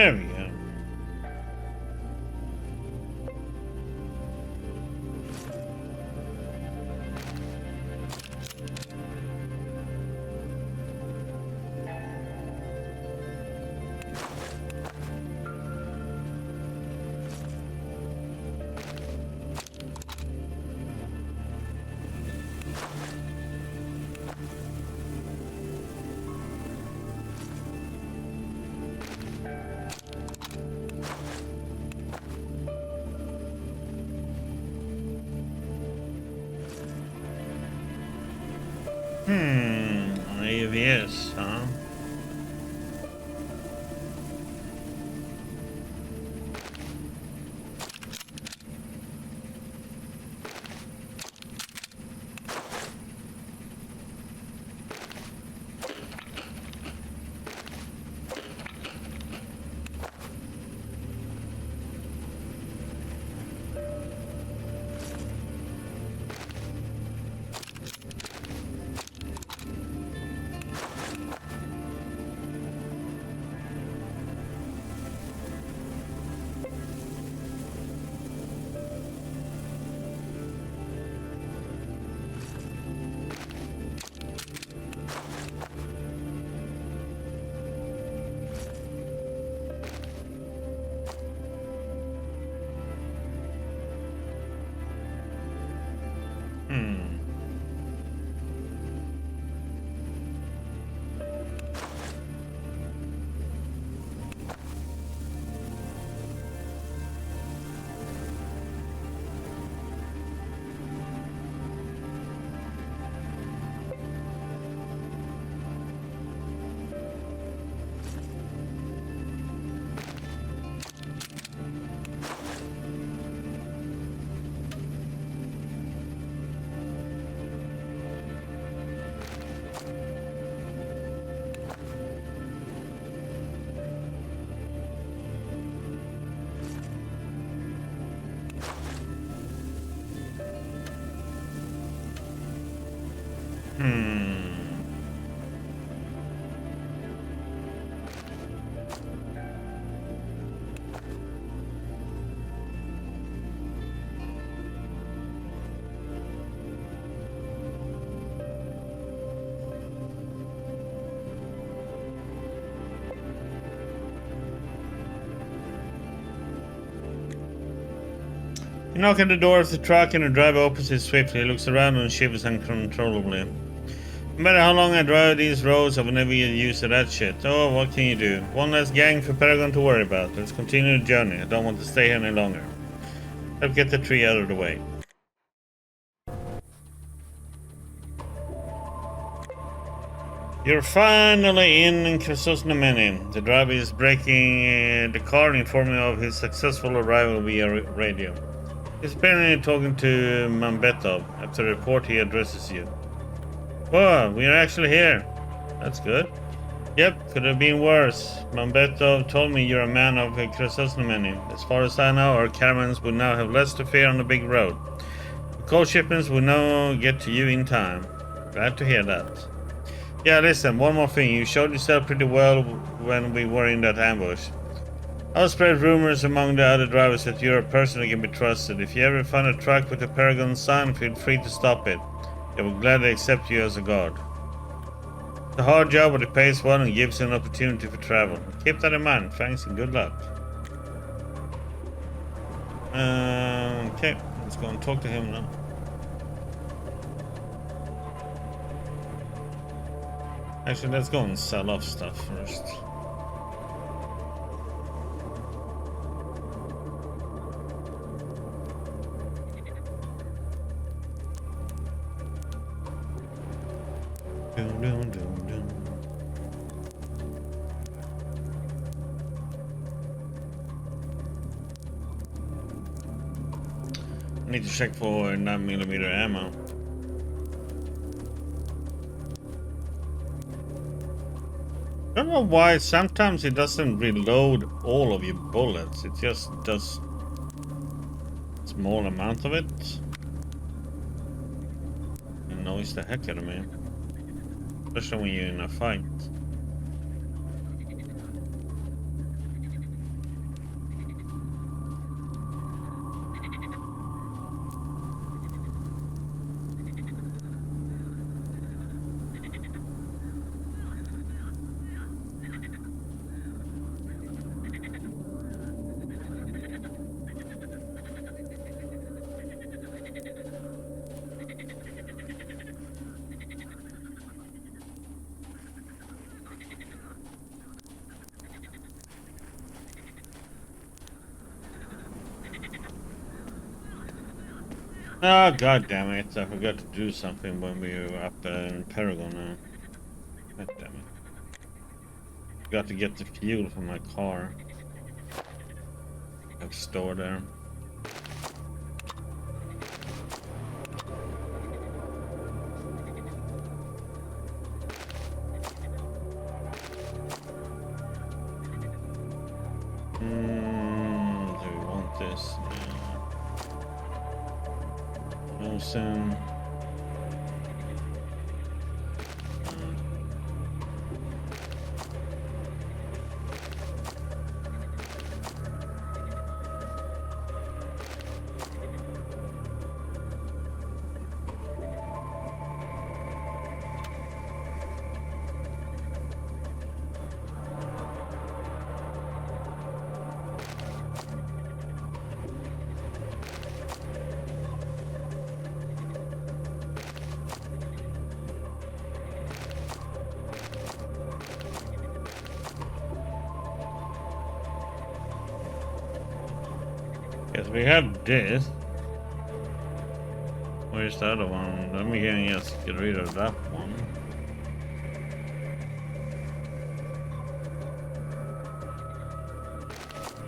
There we go. AVS, huh? You knock at the door of the truck and the driver opens it swiftly. He looks around and shivers uncontrollably. No matter how long I drive these roads, I will never get used to that shit. Oh, what can you do? One less gang for Paragon to worry about. Let's continue the journey. I don't want to stay here any longer. Let's get the tree out of the way. You're finally in Krasosnameni. The driver is braking the car, informing of his successful arrival via radio. He's apparently talking to Mambetov. After the report, he addresses you. Whoa, we are actually here. That's good. Yep, could have been worse. Mambetov told me you're a man of Krasosnameni. As far as I know, our caravans will now have less to fear on the big road. The coal shipments will now get to you in time. Glad to hear that. Yeah, listen, one more thing. You showed yourself pretty well when we were in that ambush. I'll spread rumors among the other drivers that you're a person who can be trusted. If you ever find a truck with a Paragon sign, feel free to stop it. They will gladly accept you as a guard. It's a hard job, but it pays well and gives you an opportunity for travel. Keep that in mind. Thanks and good luck. Okay, let's go and talk to him now. Actually, let's go and sell off stuff first. I need to check for 9mm ammo. I don't know why sometimes it doesn't reload all of your bullets. It just does a small amount of it. It annoys the heck out of me. Especially when you're in a fight. Oh, god damn it. I forgot to do something when we were up in Paragon now. God damn it. Got to get the fuel for my car. I've stored there. Do we want this? Yeah. Wilson. Yes, we have this. Where's the other one? Let me just get rid of that one.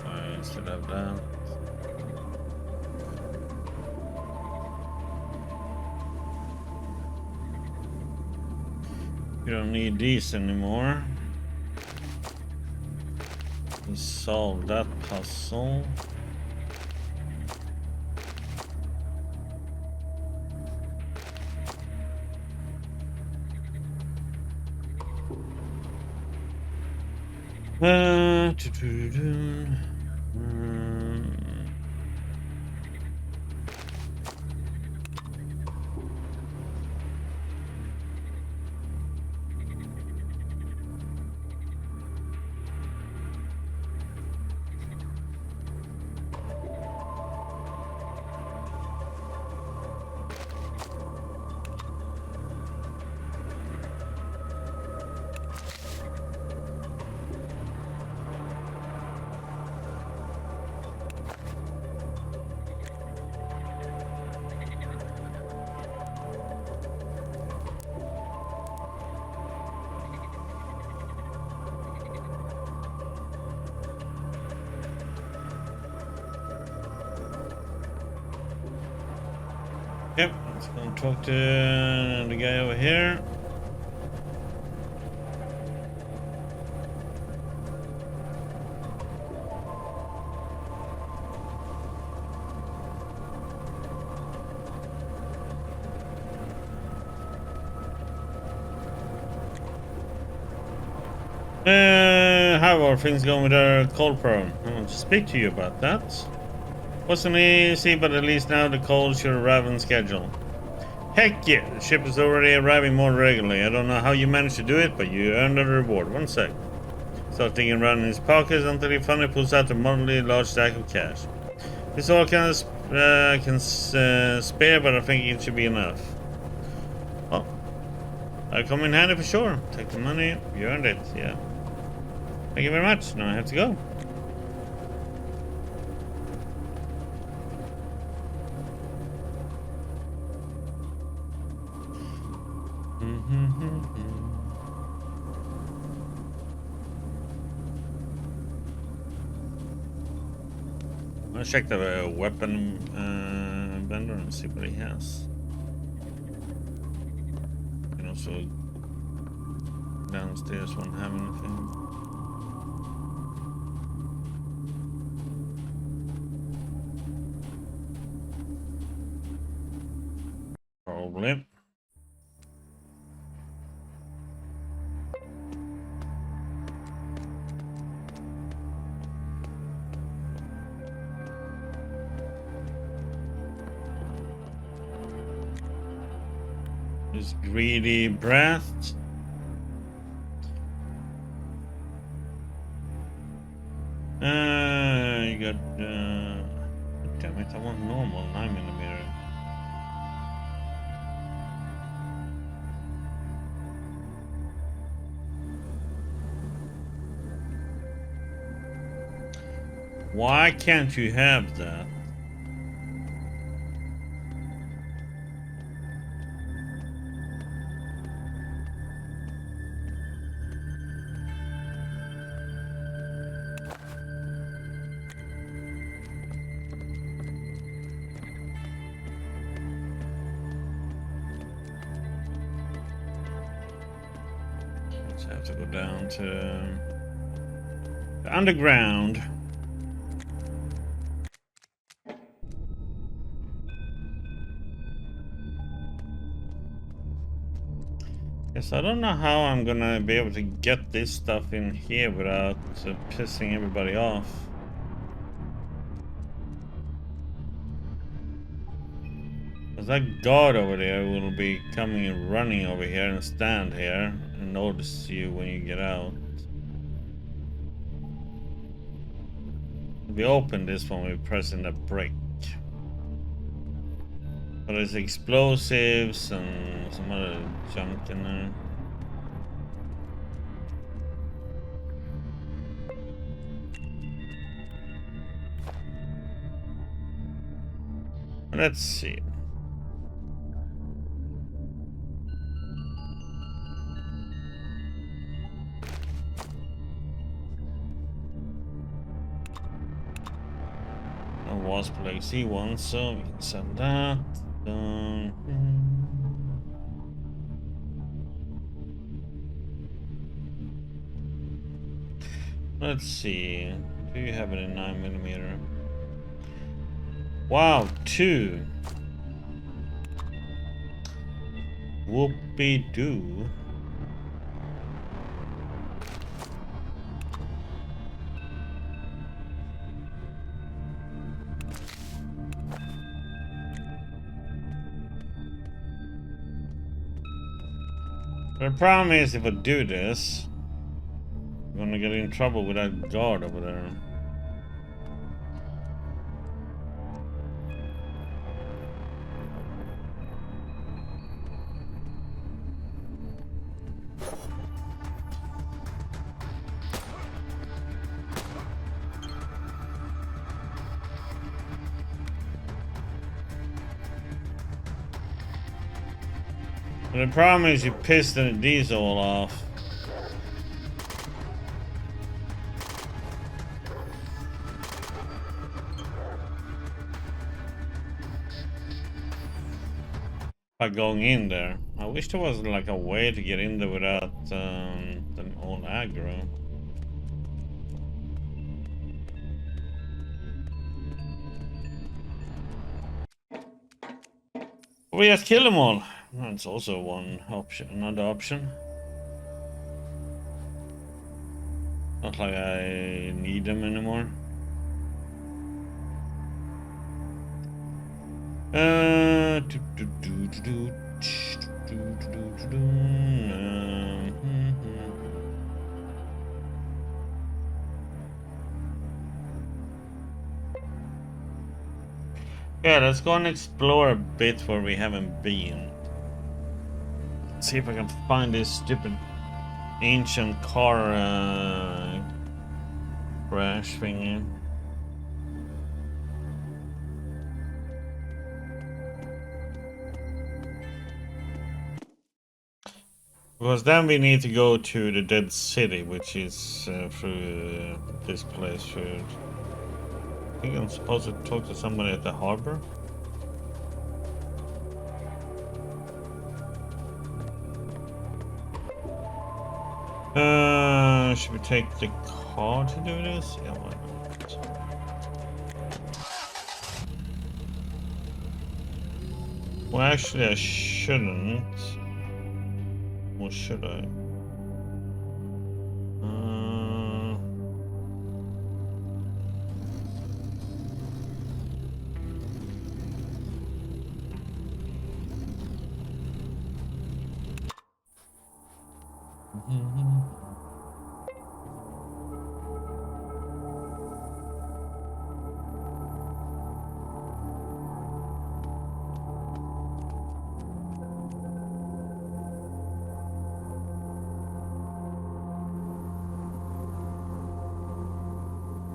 I still have that. We don't need these anymore. We solved that puzzle. Uh, Yep, let's go and talk to the guy over here. How are things going with our cold pro? I want to speak to you about that. Wasn't easy, but at least now the cold should arrive on schedule. Heck yeah, the ship is already arriving more regularly. I don't know how you managed to do it, but you earned a reward. One sec. Start digging around in his pockets until he finally pulls out a moderately large stack of cash. This all can spare, but I think it should be enough. Well, I'll come in handy for sure. Take the money, you earned it, yeah. Thank you very much. Now I have to go. I'll check the weapon vendor and see what he has. And also downstairs won't have anything. Probably. This greedy brat. You got damn it, I want normal 9mm. Why can't you have that? have to go down to the underground. Yes, I don't know how I'm gonna be able to get this stuff in here without pissing everybody off. Because that guard over there will be coming and running over here and stand here and notice you when you get out. We open this when we're pressing the brake. But there's explosives and some other junk in there. Let's see. A wasp like C1, so we can send that. Let's see. Do you have it in 9mm? Wow, 2. Whoopie-doo. The problem is if I do this, I'm gonna get in trouble with that guard over there. But the problem is you pissed these all off. By going in there. I wish there was like a way to get in there without them all aggro. We just kill them all. That's also one option, another option. Not like I need them anymore. Yeah, let's go and explore a bit where we haven't been. See if I can find this stupid ancient car crash thingy. Because then we need to go to the Dead City, which is through this place. I think I'm supposed to talk to somebody at the harbor. Should we take the car to do this? Yeah, why not? Well, actually, I shouldn't. Or should I?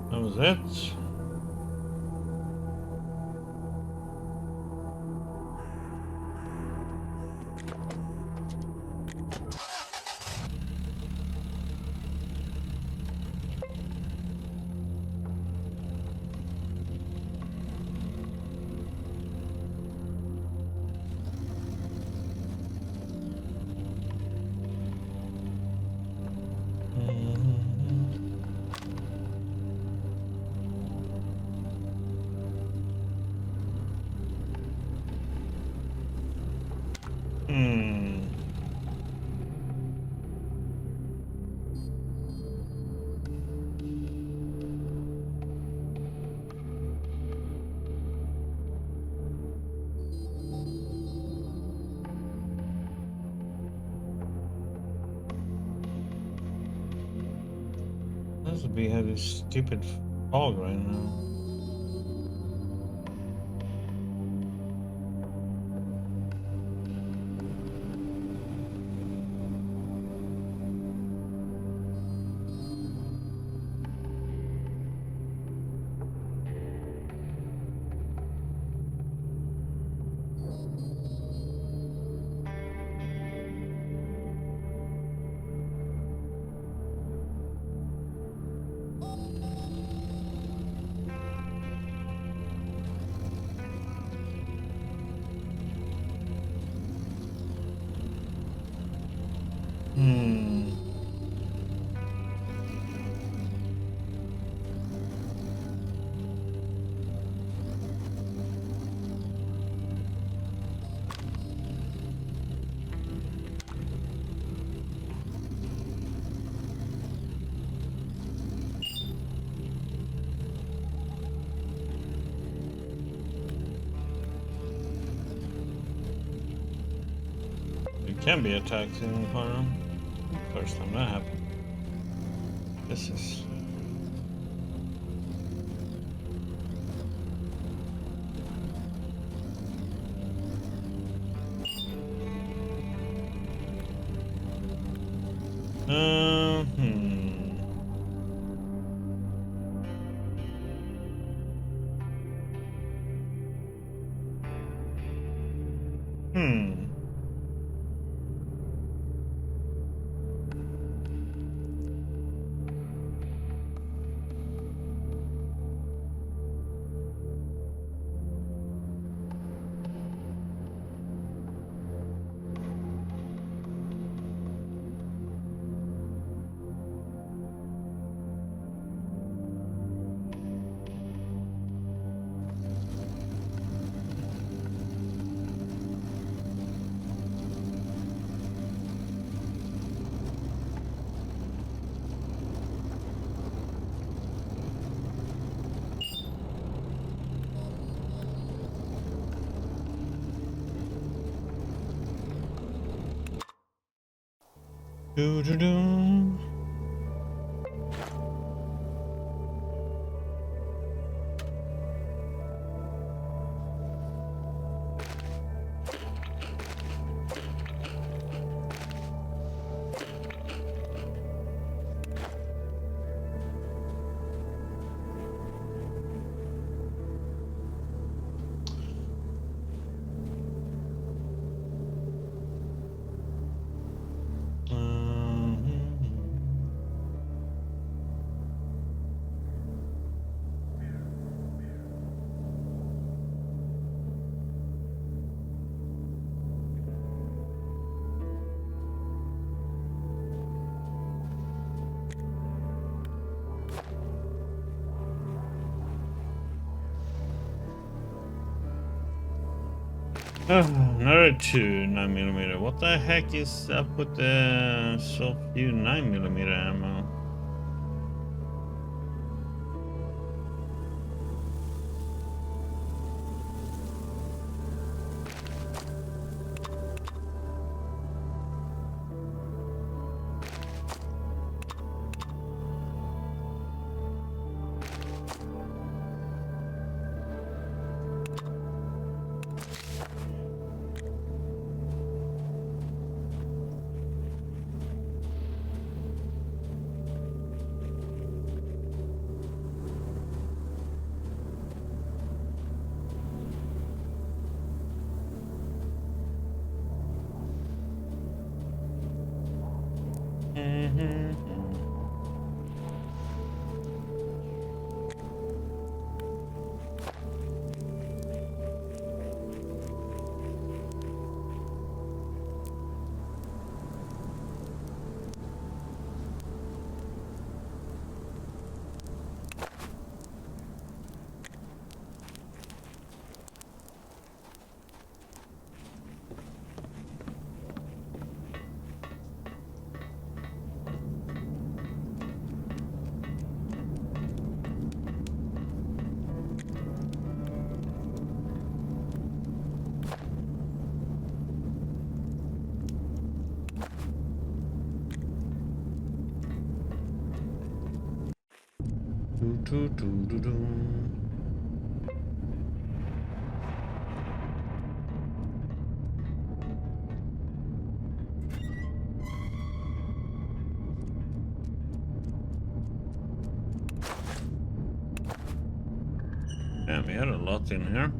That was it. Hmm. We have this stupid fog right now. Hmm. It can be attacked in horror. First time that happened. This is. Hmm. Hmm. Do do do. Another two 9mm. What the heck is up with the so few 9mm ammo? do, do, do. Yeah, we had a lot in here.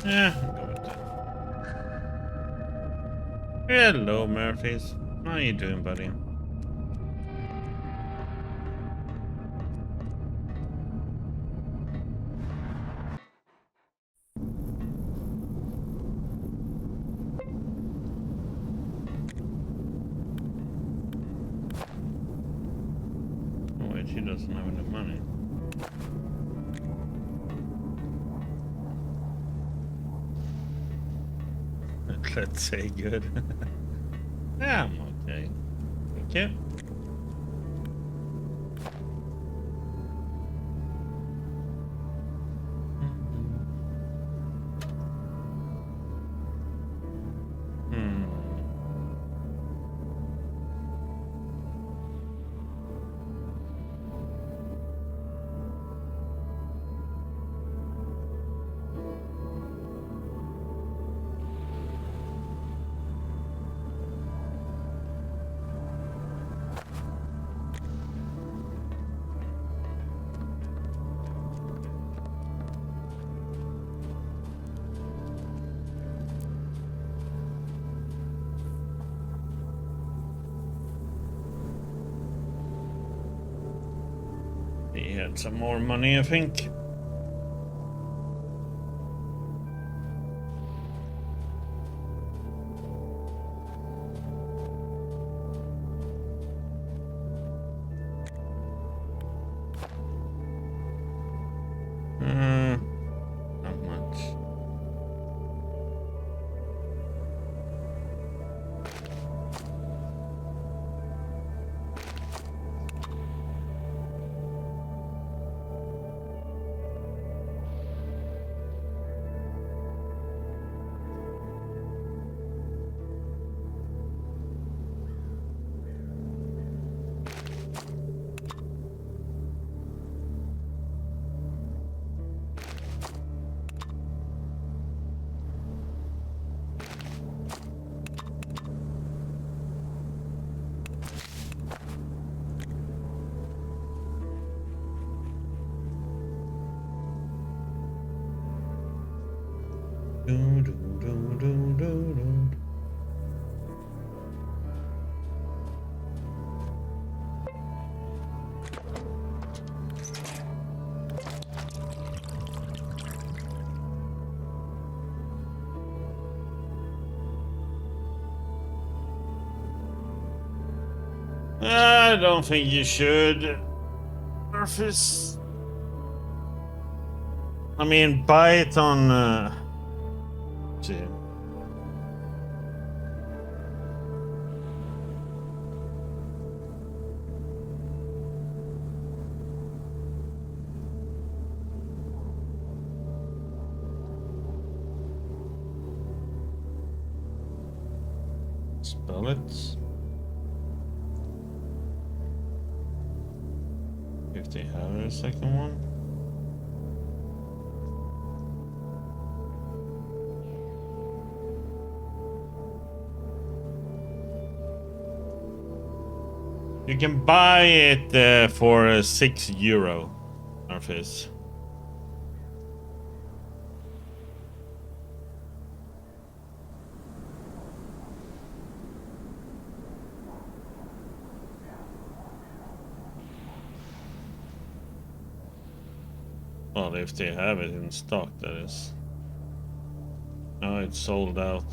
Yeah, I'll go with that. Hello, Murphys. How you doing, buddy? Oh, wait, she doesn't have any money. Let's say good. Yeah, I'm okay. Thank you. He had some more money, I think. Not much. Do, do, do, do, do, do. I don't think you should. Murphys. I mean, buy it on. See. Spell it. If they have a second one. You can buy it for €6. Arfis. Well, if they have it in stock, that is. No, it's sold out.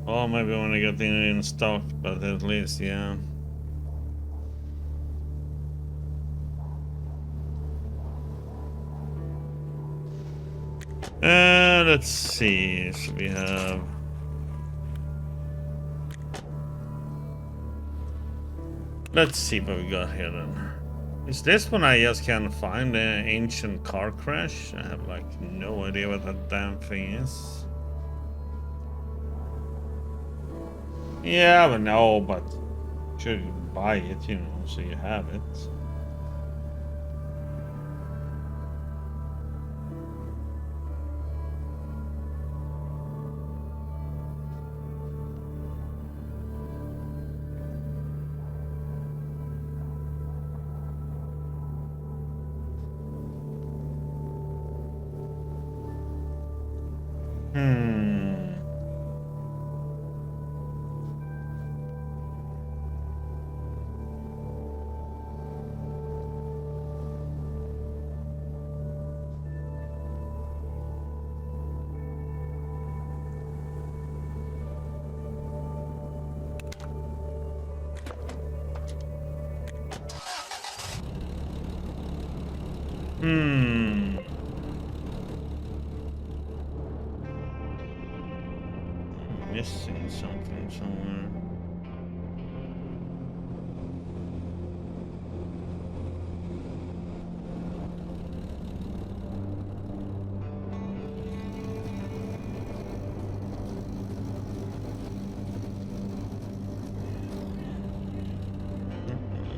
Oh, maybe when I get it in stock, but at least, yeah. Let's see. So we have. Let's see what we got here then. Is this one I just can't find the ancient car crash? I have like no idea what that damn thing is. Yeah, but no, but should buy it, you know, so you have it. Missing something somewhere.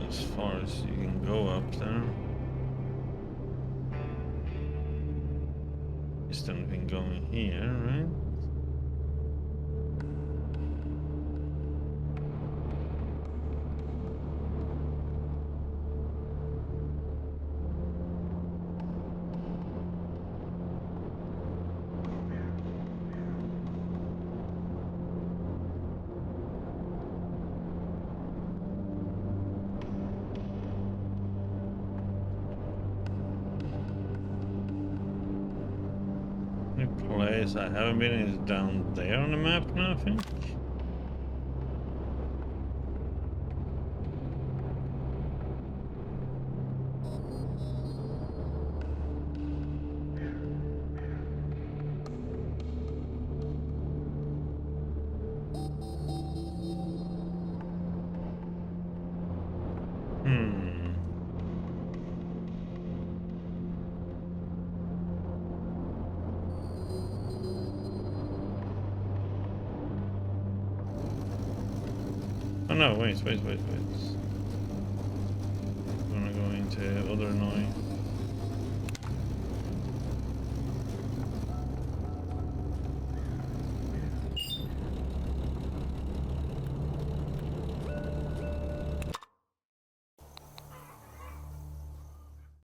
As far as you can go up there. Just anything going here, right? Place I haven't been is down there on the map now, I think. Oh no, wait. I'm gonna go into other noise.